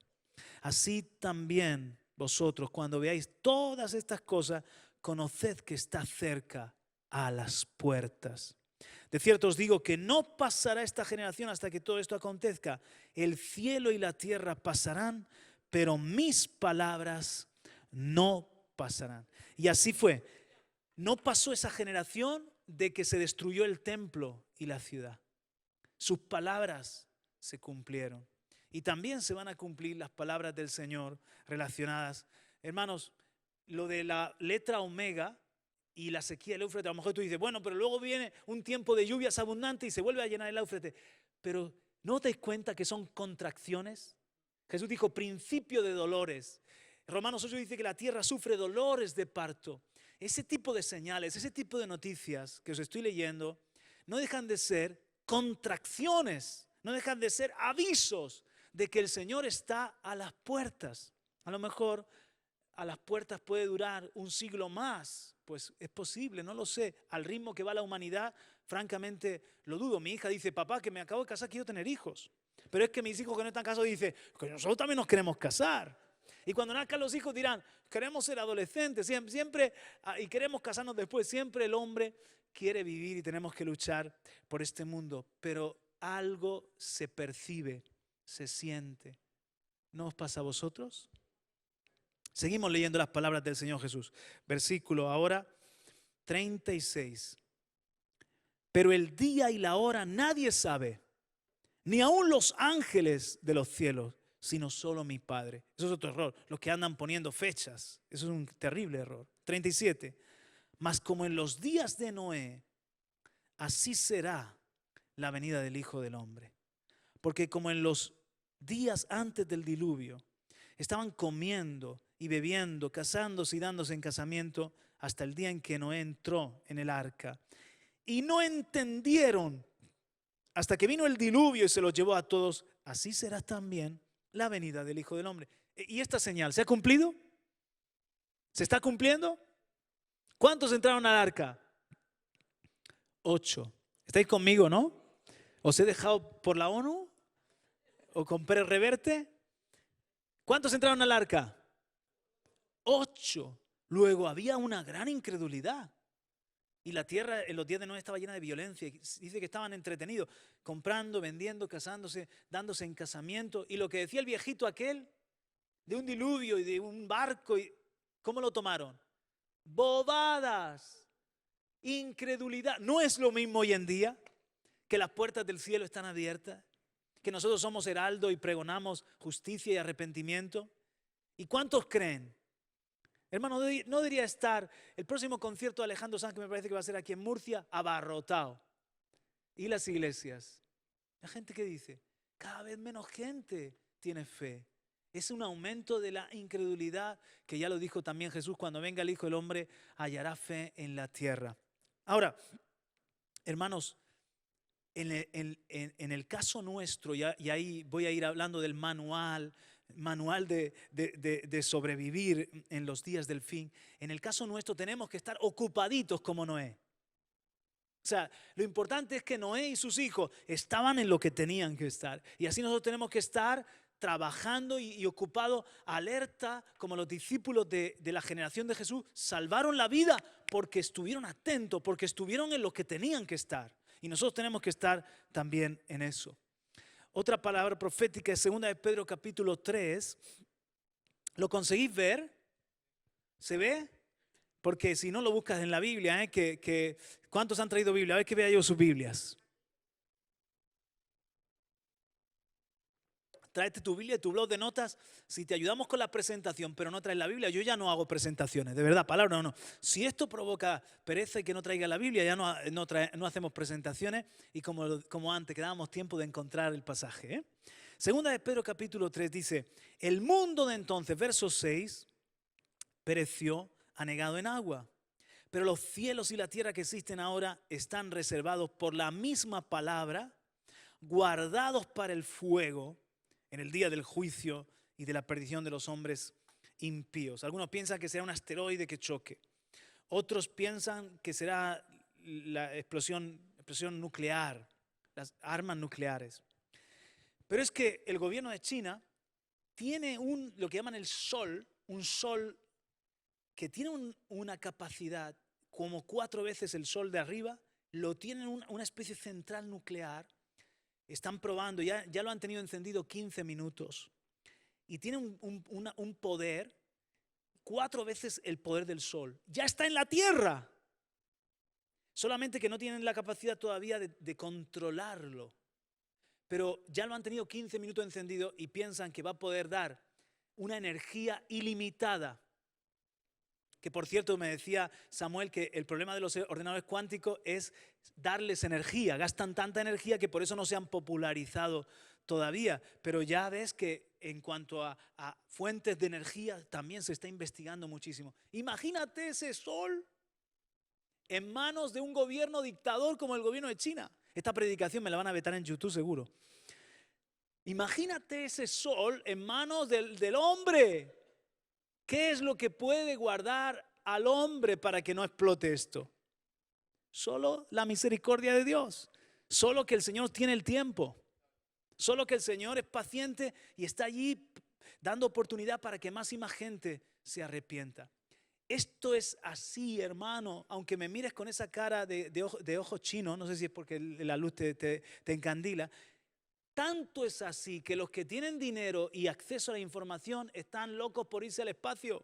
Así también vosotros, cuando veáis todas estas cosas, conoced que está cerca a las puertas. De cierto os digo que no pasará esta generación hasta que todo esto acontezca. El cielo y la tierra pasarán, pero mis palabras no pasarán. Y así fue. No pasó esa generación de que se destruyó el templo y la ciudad. Sus palabras se cumplieron. Y también se van a cumplir las palabras del Señor relacionadas. Hermanos, lo de la letra omega y la sequía del Éufrates, a lo mejor tú dices, bueno, pero luego viene un tiempo de lluvias abundantes y se vuelve a llenar el Éufrates. Pero ¿no te das cuenta que son contracciones? Jesús dijo principio de dolores. Romanos 8 dice que la tierra sufre dolores de parto. Ese tipo de señales, ese tipo de noticias que os estoy leyendo, no dejan de ser contracciones, no dejan de ser avisos de que el Señor está a las puertas. A lo mejor a las puertas puede durar un siglo más, pues es posible, no lo sé. Al ritmo que va la humanidad, francamente lo dudo. Mi hija dice, papá, que me acabo de casar, quiero tener hijos. Pero es que mis hijos que no están casados dicen, que nosotros también nos queremos casar. Y cuando nazcan los hijos dirán, queremos ser adolescentes, siempre y queremos casarnos después. Siempre el hombre quiere vivir y tenemos que luchar por este mundo. Pero algo se percibe, se siente. ¿No os pasa a vosotros? Seguimos leyendo las palabras del Señor Jesús. Versículo ahora 36. Pero el día y la hora nadie sabe, ni aun los ángeles de los cielos, sino solo mi Padre. Eso es otro error. Los que andan poniendo fechas. Eso es un terrible error. 37. Mas como en los días de Noé, así será la venida del Hijo del Hombre. Porque como en los días antes del diluvio, estaban comiendo y bebiendo, casándose y dándose en casamiento, hasta el día en que Noé entró en el arca. Y no entendieron hasta que vino el diluvio y se los llevó a todos. Así será también la venida del Hijo del Hombre. ¿Y esta señal se ha cumplido? ¿Se está cumpliendo? ¿Cuántos entraron al arca? 8. ¿Estáis conmigo, no? ¿Os he dejado por la ONU? ¿O con Pérez Reverte? ¿Cuántos entraron al arca? 8. Luego había una gran incredulidad. Y la tierra en los días de Noé estaba llena de violencia. Dice que estaban entretenidos, comprando, vendiendo, casándose, dándose en casamiento. Y lo que decía el viejito aquel, de un diluvio y de un barco, ¿cómo lo tomaron? Bobadas, incredulidad. ¿No es lo mismo hoy en día que las puertas del cielo están abiertas? Que nosotros somos heraldo y pregonamos justicia y arrepentimiento. ¿Y cuántos creen? Hermano, no debería estar el próximo concierto de Alejandro Sanz, que me parece que va a ser aquí en Murcia, abarrotado. ¿Y las iglesias? La gente que dice, cada vez menos gente tiene fe. Es un aumento de la incredulidad, que ya lo dijo también Jesús, cuando venga el Hijo del Hombre hallará fe en la tierra. Ahora, hermanos, en el caso nuestro, y ahí voy a ir hablando del manual de sobrevivir en los días del fin. En el caso nuestro tenemos que estar ocupaditos como Noé. O sea, lo importante es que Noé y sus hijos estaban en lo que tenían que estar. Y así nosotros tenemos que estar trabajando y ocupados, alerta, como los discípulos de la generación de Jesús salvaron la vida porque estuvieron atentos, porque estuvieron en lo que tenían que estar. Y nosotros tenemos que estar también en eso. Otra palabra profética es 2 de Pedro capítulo 3. ¿Lo conseguís ver? ¿Se ve? Porque si no lo buscas en la Biblia, ¿cuántos han traído Biblia? A ver que vea yo sus Biblias. tráete tu Biblia y tu blog de notas. Si te ayudamos con la presentación, pero no traes la Biblia, yo ya no hago presentaciones, de verdad, palabra o no. Si esto provoca pereza y que no traiga la Biblia, ya no hacemos presentaciones y como antes, que dábamos tiempo de encontrar el pasaje, ¿eh? Segunda de Pedro capítulo 3 dice, el mundo de entonces, verso 6, pereció anegado en agua. Pero los cielos y la tierra que existen ahora están reservados por la misma palabra, guardados para el fuego en el día del juicio y de la perdición de los hombres impíos. Algunos piensan que será un asteroide que choque. Otros piensan que será la explosión nuclear, las armas nucleares. Pero es que el gobierno de China tiene lo que llaman el sol, un sol que tiene una capacidad como 4 veces el sol de arriba, lo tienen una especie de central nuclear. Están probando, ya lo han tenido encendido 15 minutos. Y tiene un poder 4 veces el poder del sol. Ya está en la Tierra. Solamente que no tienen la capacidad todavía de controlarlo. Pero ya lo han tenido 15 minutos encendido y piensan que va a poder dar una energía ilimitada. Que por cierto me decía Samuel que el problema de los ordenadores cuánticos es darles energía. Gastan tanta energía que por eso no se han popularizado todavía. Pero ya ves que en cuanto a fuentes de energía también se está investigando muchísimo. Imagínate ese sol en manos de un gobierno dictador como el gobierno de China. Esta predicación me la van a vetar en YouTube seguro. Imagínate ese sol en manos del hombre. ¿Qué es lo que puede guardar al hombre para que no explote esto? Solo la misericordia de Dios. Solo que el Señor tiene el tiempo. Solo que el Señor es paciente y está allí dando oportunidad para que más y más gente se arrepienta. Esto es así, hermano, aunque me mires con esa cara de ojos chinos, no sé si es porque la luz te encandila. Tanto es así que los que tienen dinero y acceso a la información están locos por irse al espacio.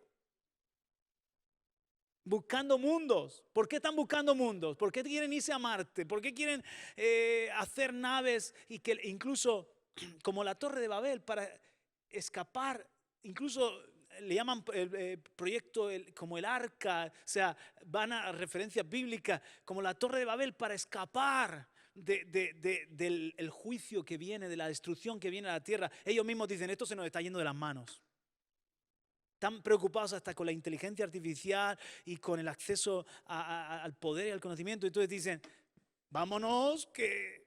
Buscando mundos. ¿Por qué están buscando mundos? ¿Por qué quieren irse a Marte? ¿Por qué quieren hacer naves y que incluso como la Torre de Babel para escapar? Incluso le llaman el proyecto como el arca, o sea, van a referencias bíblicas como la Torre de Babel para escapar del juicio que viene, de la destrucción que viene a la tierra. Ellos mismos dicen, esto se nos está yendo de las manos. Están preocupados hasta con la inteligencia artificial y con el acceso al poder y al conocimiento. Y entonces dicen, vámonos que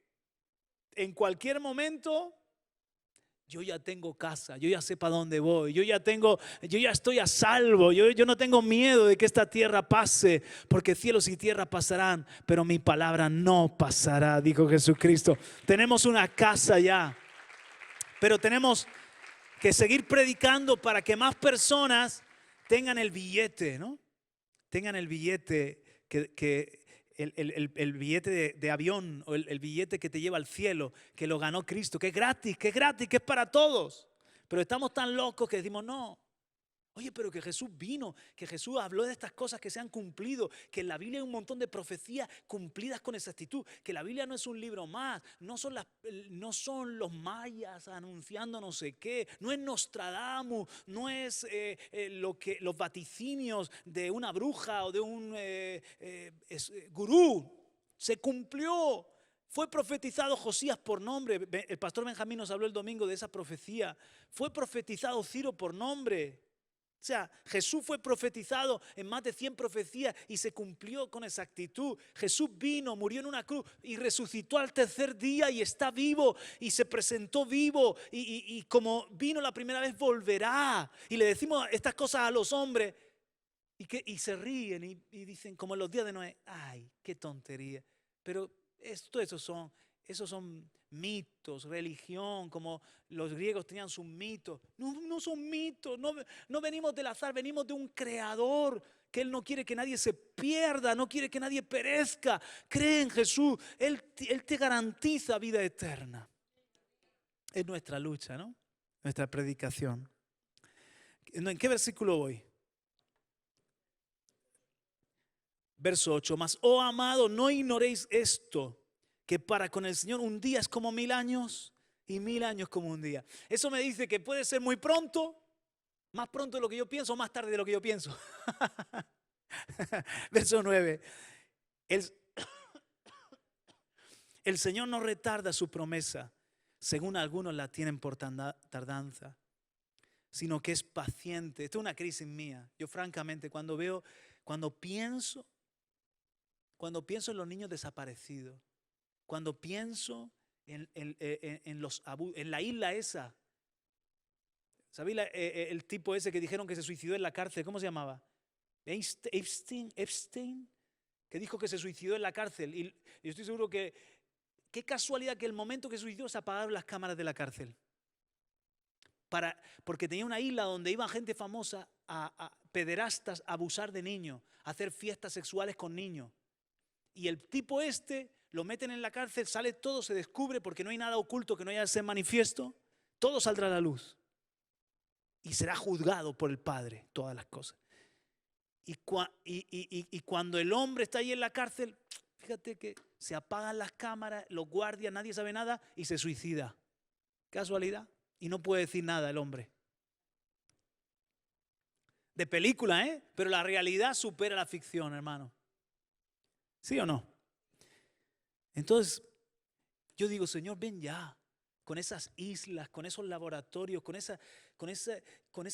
en cualquier momento yo ya tengo casa, yo ya sé para dónde voy, yo ya estoy a salvo, yo no tengo miedo de que esta tierra pase, porque cielos y tierra pasarán, pero mi palabra no pasará, dijo Jesucristo. Tenemos una casa ya, pero tenemos que seguir predicando para que más personas tengan el billete, ¿no? Tengan el billete el billete de avión o el billete que te lleva al cielo, que lo ganó Cristo, que es gratis, que es para todos. Pero estamos tan locos que decimos no. Oye, pero que Jesús vino, que Jesús habló de estas cosas que se han cumplido, que en la Biblia hay un montón de profecías cumplidas con exactitud, que la Biblia no es un libro más, no son los mayas anunciando no sé qué, no es Nostradamus, no es los vaticinios de una bruja o de un gurú. Se cumplió. Fue profetizado Josías por nombre. El pastor Benjamín nos habló el domingo de esa profecía. Fue profetizado Ciro por nombre. O sea, Jesús fue profetizado en más de 100 profecías y se cumplió con exactitud. Jesús vino, murió en una cruz y resucitó al tercer día y está vivo y se presentó vivo y como vino la primera vez volverá. Y le decimos estas cosas a los hombres y se ríen y dicen como en los días de Noé, ay, qué tontería. Pero esos son mitos, religión, como los griegos tenían sus mitos. No son mitos, no venimos del azar, venimos de un creador que Él no quiere que nadie se pierda, no quiere que nadie perezca. Cree en Jesús, Él te garantiza vida eterna. Es nuestra lucha, ¿no? Nuestra predicación. ¿En qué versículo voy? Verso 8, mas, oh amado, no ignoréis esto, que para con el Señor un día es como 1000 años y 1000 años como un día. Eso me dice que puede ser muy pronto, más pronto de lo que yo pienso, o más tarde de lo que yo pienso. Verso 9. El Señor no retarda su promesa, según algunos la tienen por tardanza, sino que es paciente. Esto es una crisis mía. Yo francamente cuando pienso en los niños desaparecidos, cuando pienso en la isla esa, ¿sabéis el tipo ese que dijeron que se suicidó en la cárcel? ¿Cómo se llamaba? Epstein, que dijo que se suicidó en la cárcel. Y yo estoy seguro que, qué casualidad que el momento que se suicidó se apagaron las cámaras de la cárcel. Porque tenía una isla donde iban gente famosa, a pederastas, a abusar de niños, a hacer fiestas sexuales con niños. Y el tipo lo meten en la cárcel, sale todo, se descubre, porque no hay nada oculto que no haya de ser manifiesto, todo saldrá a la luz. Y será juzgado por el Padre, todas las cosas. Y cuando el hombre está ahí en la cárcel, fíjate que se apagan las cámaras, los guardias, nadie sabe nada y se suicida. ¿Casualidad? Y no puede decir nada el hombre. De película, ¿eh? Pero la realidad supera la ficción, hermano. ¿Sí o no? Entonces, yo digo, Señor, ven ya. Con esas islas, con esos laboratorios, con esa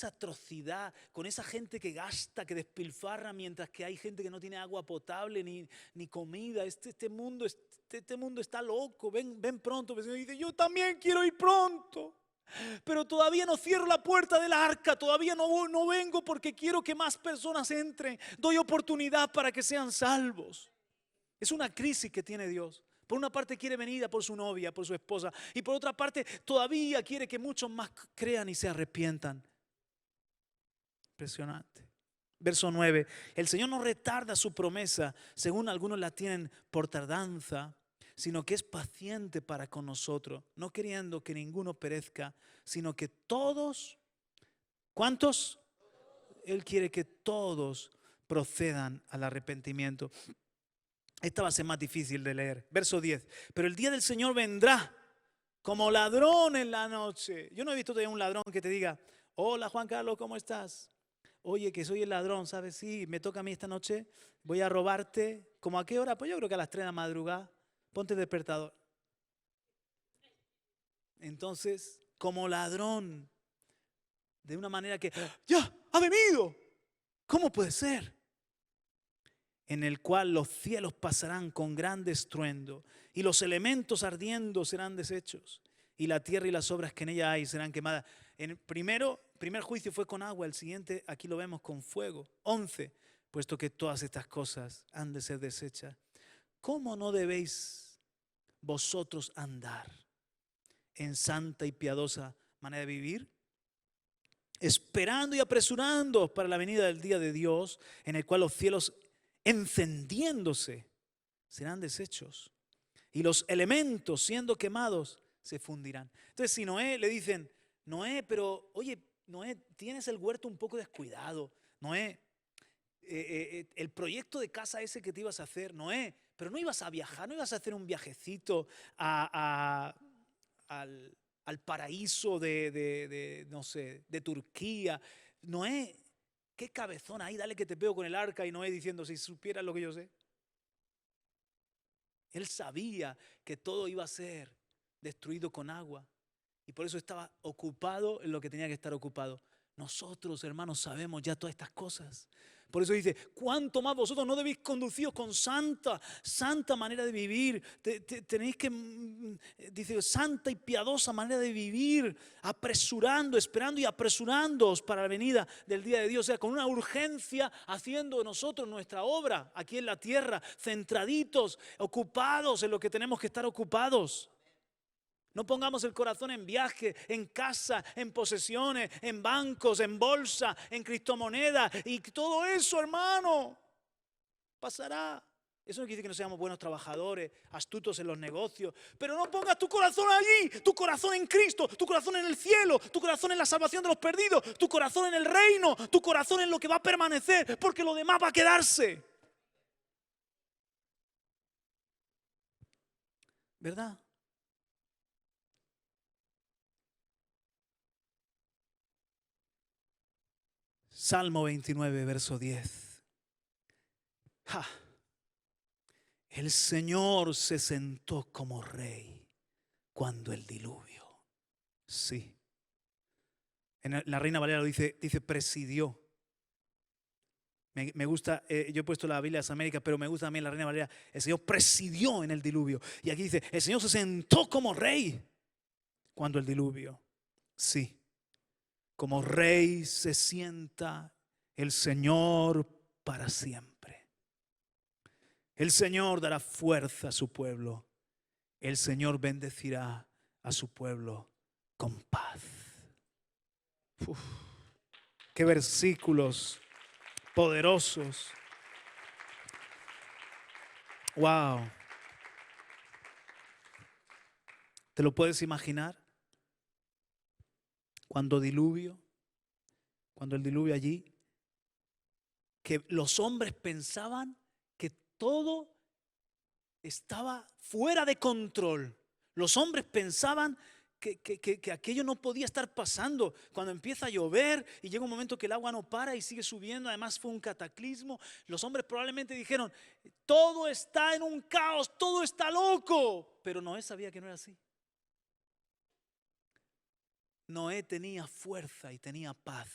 atrocidad, con esa gente que gasta, que despilfarra, mientras que hay gente que no tiene agua potable ni comida. Este mundo está loco. Ven pronto. El Señor dice, yo también quiero ir pronto. Pero todavía no cierro la puerta del arca, todavía no vengo porque quiero que más personas entren. Doy oportunidad para que sean salvos. Es una crisis que tiene Dios. Por una parte quiere venir por su novia, por su esposa, y por otra parte todavía quiere que muchos más crean y se arrepientan. Impresionante. Verso 9. El Señor no retarda su promesa, según algunos la tienen por tardanza, sino que es paciente para con nosotros, no queriendo que ninguno perezca, sino que todos, ¿cuántos? Él quiere que todos procedan al arrepentimiento. Esta va a ser más difícil de leer. Verso 10. Pero el día del Señor vendrá como ladrón en la noche. Yo no he visto todavía un ladrón que te diga, hola Juan Carlos, ¿cómo estás? Oye, que soy el ladrón, ¿sabes? Sí, me toca a mí esta noche, voy a robarte. ¿Cómo a qué hora? Pues yo creo que a las 3 de la madrugada. Ponte el despertador. Entonces, como ladrón, de una manera que, ¡ya! ¡Ha venido! ¿Cómo puede ser? En el cual los cielos pasarán con gran estruendo y los elementos ardiendo serán deshechos y la tierra y las obras que en ella hay serán quemadas. El primer juicio fue con agua, el siguiente aquí lo vemos con fuego. 11. Puesto que todas estas cosas han de ser deshechas, ¿cómo no debéis vosotros andar en santa y piadosa manera de vivir? Esperando y apresurándoos para la venida del día de Dios, en el cual los cielos encendiéndose serán deshechos y los elementos siendo quemados se fundirán. Entonces si Noé le dicen, Noé, pero oye, Noé, tienes el huerto un poco descuidado. Noé, el proyecto de casa ese que te ibas a hacer, Noé, pero no ibas a viajar, no ibas a hacer un viajecito al paraíso no sé, de Turquía. Noé, qué cabezón ahí, dale que te pego con el arca. Y Noé diciendo, si supieras lo que yo sé. Él sabía que todo iba a ser destruido con agua. Y por eso estaba ocupado en lo que tenía que estar ocupado. Nosotros, hermanos, sabemos ya todas estas cosas. Por eso dice, ¿cuánto más vosotros no debéis conduciros con santa manera de vivir? Tenéis que, dice, santa y piadosa manera de vivir, esperando y apresurándoos para la venida del día de Dios. O sea, con una urgencia, haciendo nosotros nuestra obra aquí en la tierra, centraditos, ocupados en lo que tenemos que estar ocupados. No pongamos el corazón en viaje, en casa, en posesiones, en bancos, en bolsa, en criptomonedas. Y todo eso, hermano, pasará. Eso no quiere decir que no seamos buenos trabajadores, astutos en los negocios. Pero no pongas tu corazón allí, tu corazón en Cristo, tu corazón en el cielo, tu corazón en la salvación de los perdidos, tu corazón en el reino, tu corazón en lo que va a permanecer, porque lo demás va a quedarse. ¿Verdad? Salmo 29, verso 10. ¡Ja! El Señor se sentó como rey cuando el diluvio. Sí. En la Reina Valera lo dice presidió. Me gusta, yo he puesto la Biblia de las Américas, pero me gusta también la Reina Valera. El Señor presidió en el diluvio. Y aquí dice, el Señor se sentó como rey cuando el diluvio. Sí, como rey se sienta el Señor para siempre. El Señor dará fuerza a su pueblo. El Señor bendecirá a su pueblo con paz. Uf, qué versículos poderosos. Wow. ¿Te lo puedes imaginar? Cuando el diluvio allí, que los hombres pensaban que todo estaba fuera de control. Los hombres pensaban que aquello no podía estar pasando. Cuando empieza a llover y llega un momento que el agua no para y sigue subiendo, además fue un cataclismo, los hombres probablemente dijeron, todo está en un caos, todo está loco. Pero Noé sabía que no era así. Noé tenía fuerza y tenía paz.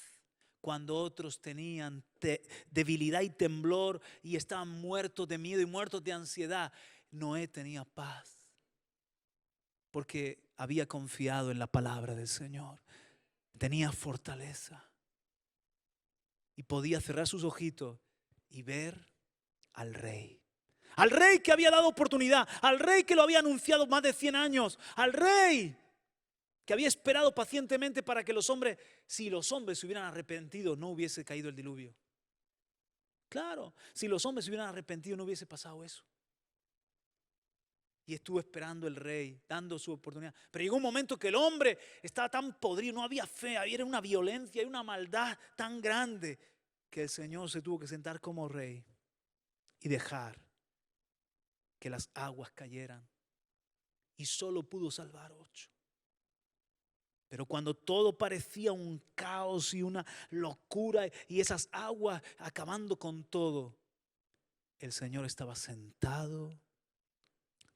Cuando otros tenían debilidad y temblor y estaban muertos de miedo y muertos de ansiedad, Noé tenía paz. Porque había confiado en la palabra del Señor. Tenía fortaleza. Y podía cerrar sus ojitos y ver al rey. Al rey que había dado oportunidad. Al rey que lo había anunciado más de 100 años. Al rey que había esperado pacientemente para que los hombres, si los hombres se hubieran arrepentido, no hubiese caído el diluvio. Claro, si los hombres se hubieran arrepentido, no hubiese pasado eso. Y estuvo esperando el rey, dando su oportunidad. Pero llegó un momento que el hombre estaba tan podrido, no había fe, había una violencia y una maldad tan grande que el Señor se tuvo que sentar como rey y dejar que las aguas cayeran. Y solo pudo salvar 8. Pero cuando todo parecía un caos y una locura y esas aguas acabando con todo, el Señor estaba sentado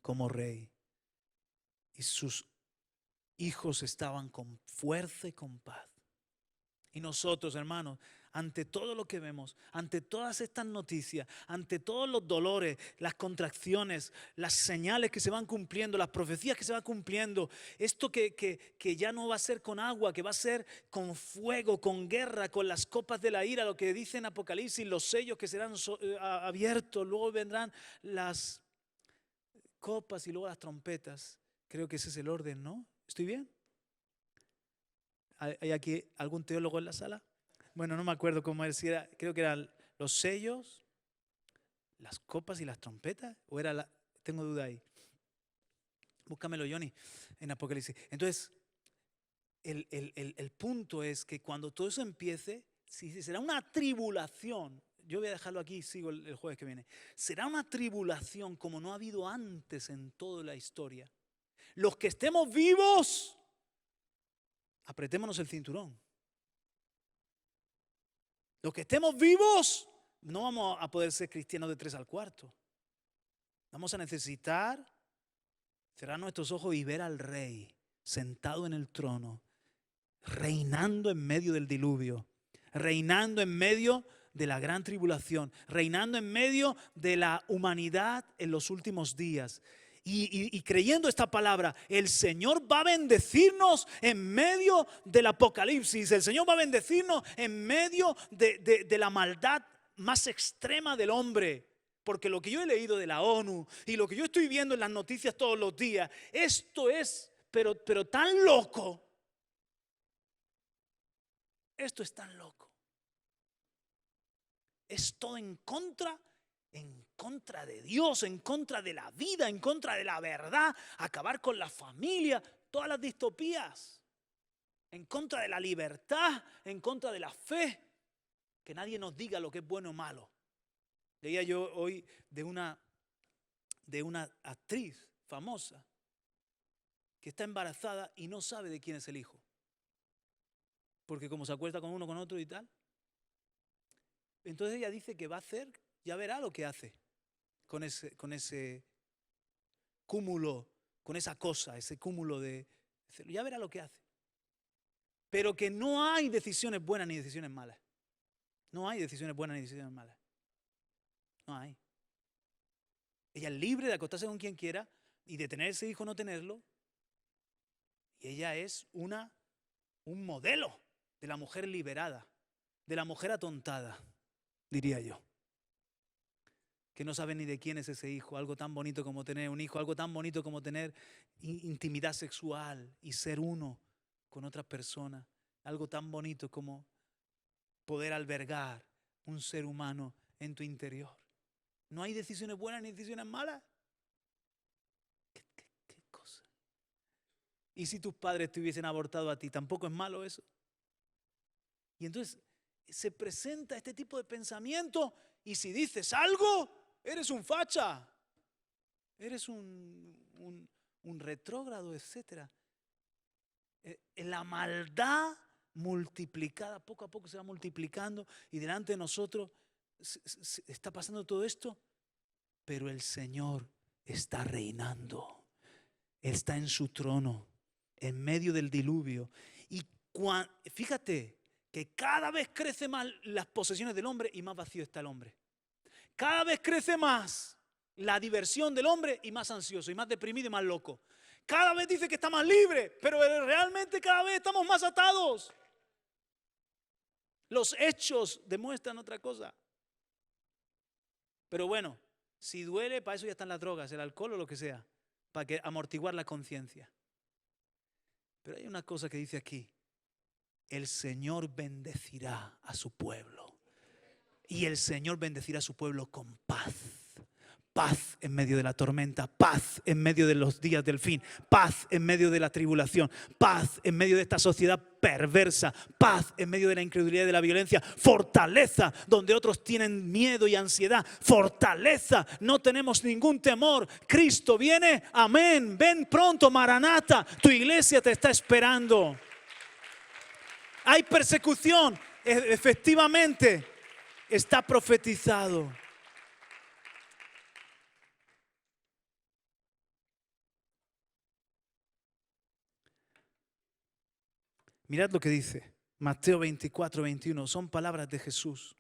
como rey y sus hijos estaban con fuerza y con paz. Y nosotros, hermanos, ante todo lo que vemos, ante todas estas noticias, ante todos los dolores, las contracciones, las señales que se van cumpliendo, las profecías que se van cumpliendo, esto que ya no va a ser con agua, que va a ser con fuego, con guerra, con las copas de la ira, lo que dice en Apocalipsis, los sellos que serán abiertos, luego vendrán las copas y luego las trompetas. Creo que ese es el orden, ¿no? ¿Estoy bien? ¿Hay aquí algún teólogo en la sala? Bueno, no me acuerdo cómo decía, creo que eran los sellos, las copas y las trompetas, o era tengo duda ahí. Búscamelo, Johnny, en Apocalipsis. Entonces, el punto es que cuando todo eso empiece, si será una tribulación, yo voy a dejarlo aquí y sigo el jueves que viene, será una tribulación como no ha habido antes en toda la historia. Los que estemos vivos, apretémonos el cinturón. Los que estemos vivos, no vamos a poder ser cristianos de 3 al cuarto. Vamos a necesitar cerrar nuestros ojos y ver al Rey sentado en el trono, reinando en medio del diluvio, reinando en medio de la gran tribulación, reinando en medio de la humanidad en los últimos días. Y creyendo esta palabra, el Señor va a bendecirnos en medio del apocalipsis. El Señor va a bendecirnos en medio de la maldad más extrema del hombre. Porque lo que yo he leído de la ONU y lo que yo estoy viendo en las noticias todos los días, esto es, pero tan loco. Esto es tan loco. Es todo en contra de Dios, en contra de la vida, en contra de la verdad, acabar con la familia, todas las distopías, en contra de la libertad, en contra de la fe, que nadie nos diga lo que es bueno o malo. Leía yo hoy de una actriz famosa que está embarazada y no sabe de quién es el hijo, porque como se acuesta con uno con otro y tal, Entonces ella dice que va a hacer, ya verá lo que hace con ese cúmulo, con esa cosa, ese cúmulo de... Ya verá lo que hace. Pero que no hay decisiones buenas ni decisiones malas. No hay decisiones buenas ni decisiones malas. No hay. Ella es libre de acostarse con quien quiera y de tener ese hijo o no tenerlo. Y ella es un modelo de la mujer liberada, de la mujer atontada, diría yo. Que no sabe ni de quién es ese hijo, algo tan bonito como tener un hijo, algo tan bonito como tener intimidad sexual y ser uno con otras personas, algo tan bonito como poder albergar un ser humano en tu interior. No hay decisiones buenas ni decisiones malas. ¿Qué cosa? Y si tus padres te hubiesen abortado a ti, ¿tampoco es malo eso? Y entonces se presenta este tipo de pensamiento y si dices algo, eres un facha, eres un retrógrado, etc. La maldad multiplicada, poco a poco se va multiplicando y delante de nosotros está pasando todo esto, pero el Señor está reinando, está en su trono, en medio del diluvio. Y fíjate que cada vez crece más las posesiones del hombre y más vacío está el hombre. Cada vez crece más la diversión del hombre y más ansioso y más deprimido y más loco. Cada vez dice que está más libre, pero realmente cada vez estamos más atados. Los hechos demuestran otra cosa. Pero bueno, si duele, para eso ya están las drogas, el alcohol o lo que sea, para amortiguar la conciencia. Pero hay una cosa que dice aquí: el Señor bendecirá a su pueblo. Y el Señor bendecirá a su pueblo con paz. Paz en medio de la tormenta, paz en medio de los días del fin, paz en medio de la tribulación, paz en medio de esta sociedad perversa, paz en medio de la incredulidad y de la violencia, fortaleza donde otros tienen miedo y ansiedad, fortaleza, no tenemos ningún temor, Cristo viene, amén, ven pronto, Maranata, tu iglesia te está esperando. Hay persecución, efectivamente, está profetizado. Mirad lo que dice Mateo 24, 21. Son palabras de Jesús.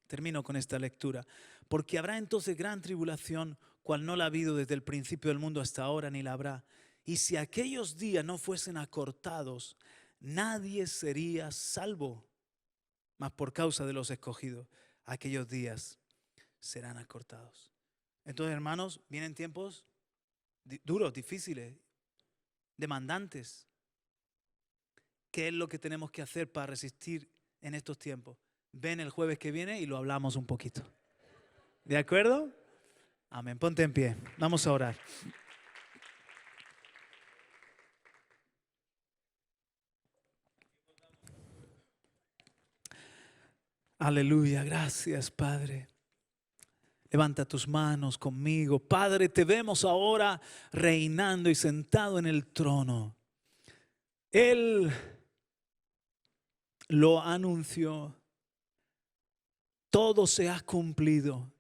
Termino con esta lectura. Porque habrá entonces gran tribulación, cual no la ha habido desde el principio del mundo hasta ahora, ni la habrá. Y si aquellos días no fuesen acortados, nadie sería salvo. Mas por causa de los escogidos, aquellos días serán acortados. Entonces, hermanos, vienen tiempos duros, difíciles, demandantes. ¿Qué es lo que tenemos que hacer para resistir en estos tiempos? Ven el jueves que viene y lo hablamos un poquito. ¿De acuerdo? Amén. Ponte en pie. Vamos a orar. Aleluya. Gracias, Padre. Levanta tus manos conmigo. Padre, te vemos ahora reinando y sentado en el trono. Él lo anunció. Todo se ha cumplido.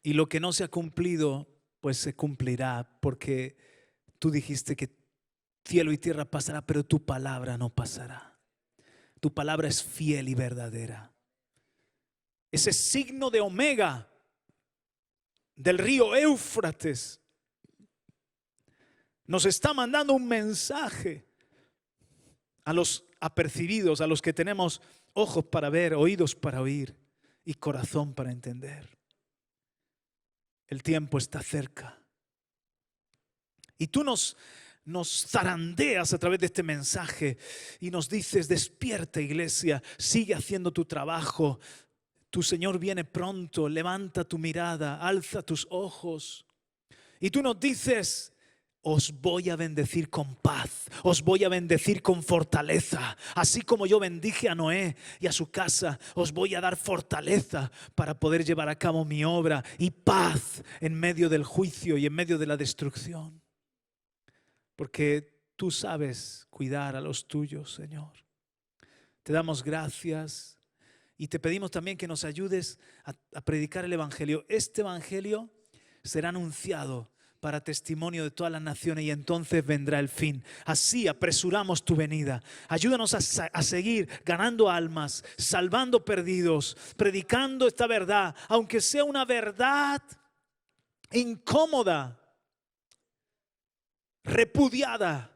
Y lo que no se ha cumplido, pues se cumplirá. Porque tú dijiste que cielo y tierra pasará, pero tu palabra no pasará. Tu palabra es fiel y verdadera. Ese signo de omega del río Éufrates nos está mandando un mensaje a los apercibidos, a los que tenemos ojos para ver, oídos para oír y corazón para entender. El tiempo está cerca. Y tú nos zarandeas a través de este mensaje y nos dices: despierta, iglesia, sigue haciendo tu trabajo. Tu Señor viene pronto, levanta tu mirada, alza tus ojos. Y tú nos dices: os voy a bendecir con paz, os voy a bendecir con fortaleza. Así como yo bendije a Noé y a su casa, os voy a dar fortaleza para poder llevar a cabo mi obra, y paz en medio del juicio y en medio de la destrucción. Porque tú sabes cuidar a los tuyos, Señor. Te damos gracias y te pedimos también que nos ayudes a predicar el Evangelio. Este Evangelio será anunciado para testimonio de todas las naciones y entonces vendrá el fin. Así apresuramos tu venida. Ayúdanos a seguir ganando almas, salvando perdidos, predicando esta verdad, aunque sea una verdad incómoda, repudiada.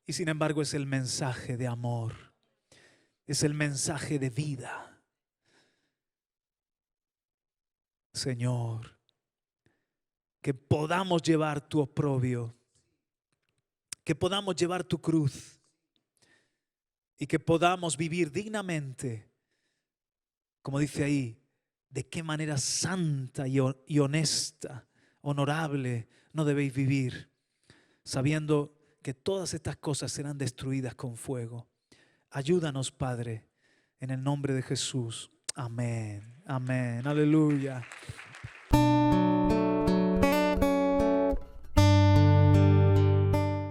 Y sin embargo es el mensaje de amor, es el mensaje de vida. Señor, que podamos llevar tu oprobio, que podamos llevar tu cruz y que podamos vivir dignamente, como dice ahí, de qué manera santa y honesta, honorable no debéis vivir, sabiendo que todas estas cosas serán destruidas con fuego. Ayúdanos, Padre, en el nombre de Jesús. Amén, amén, aleluya.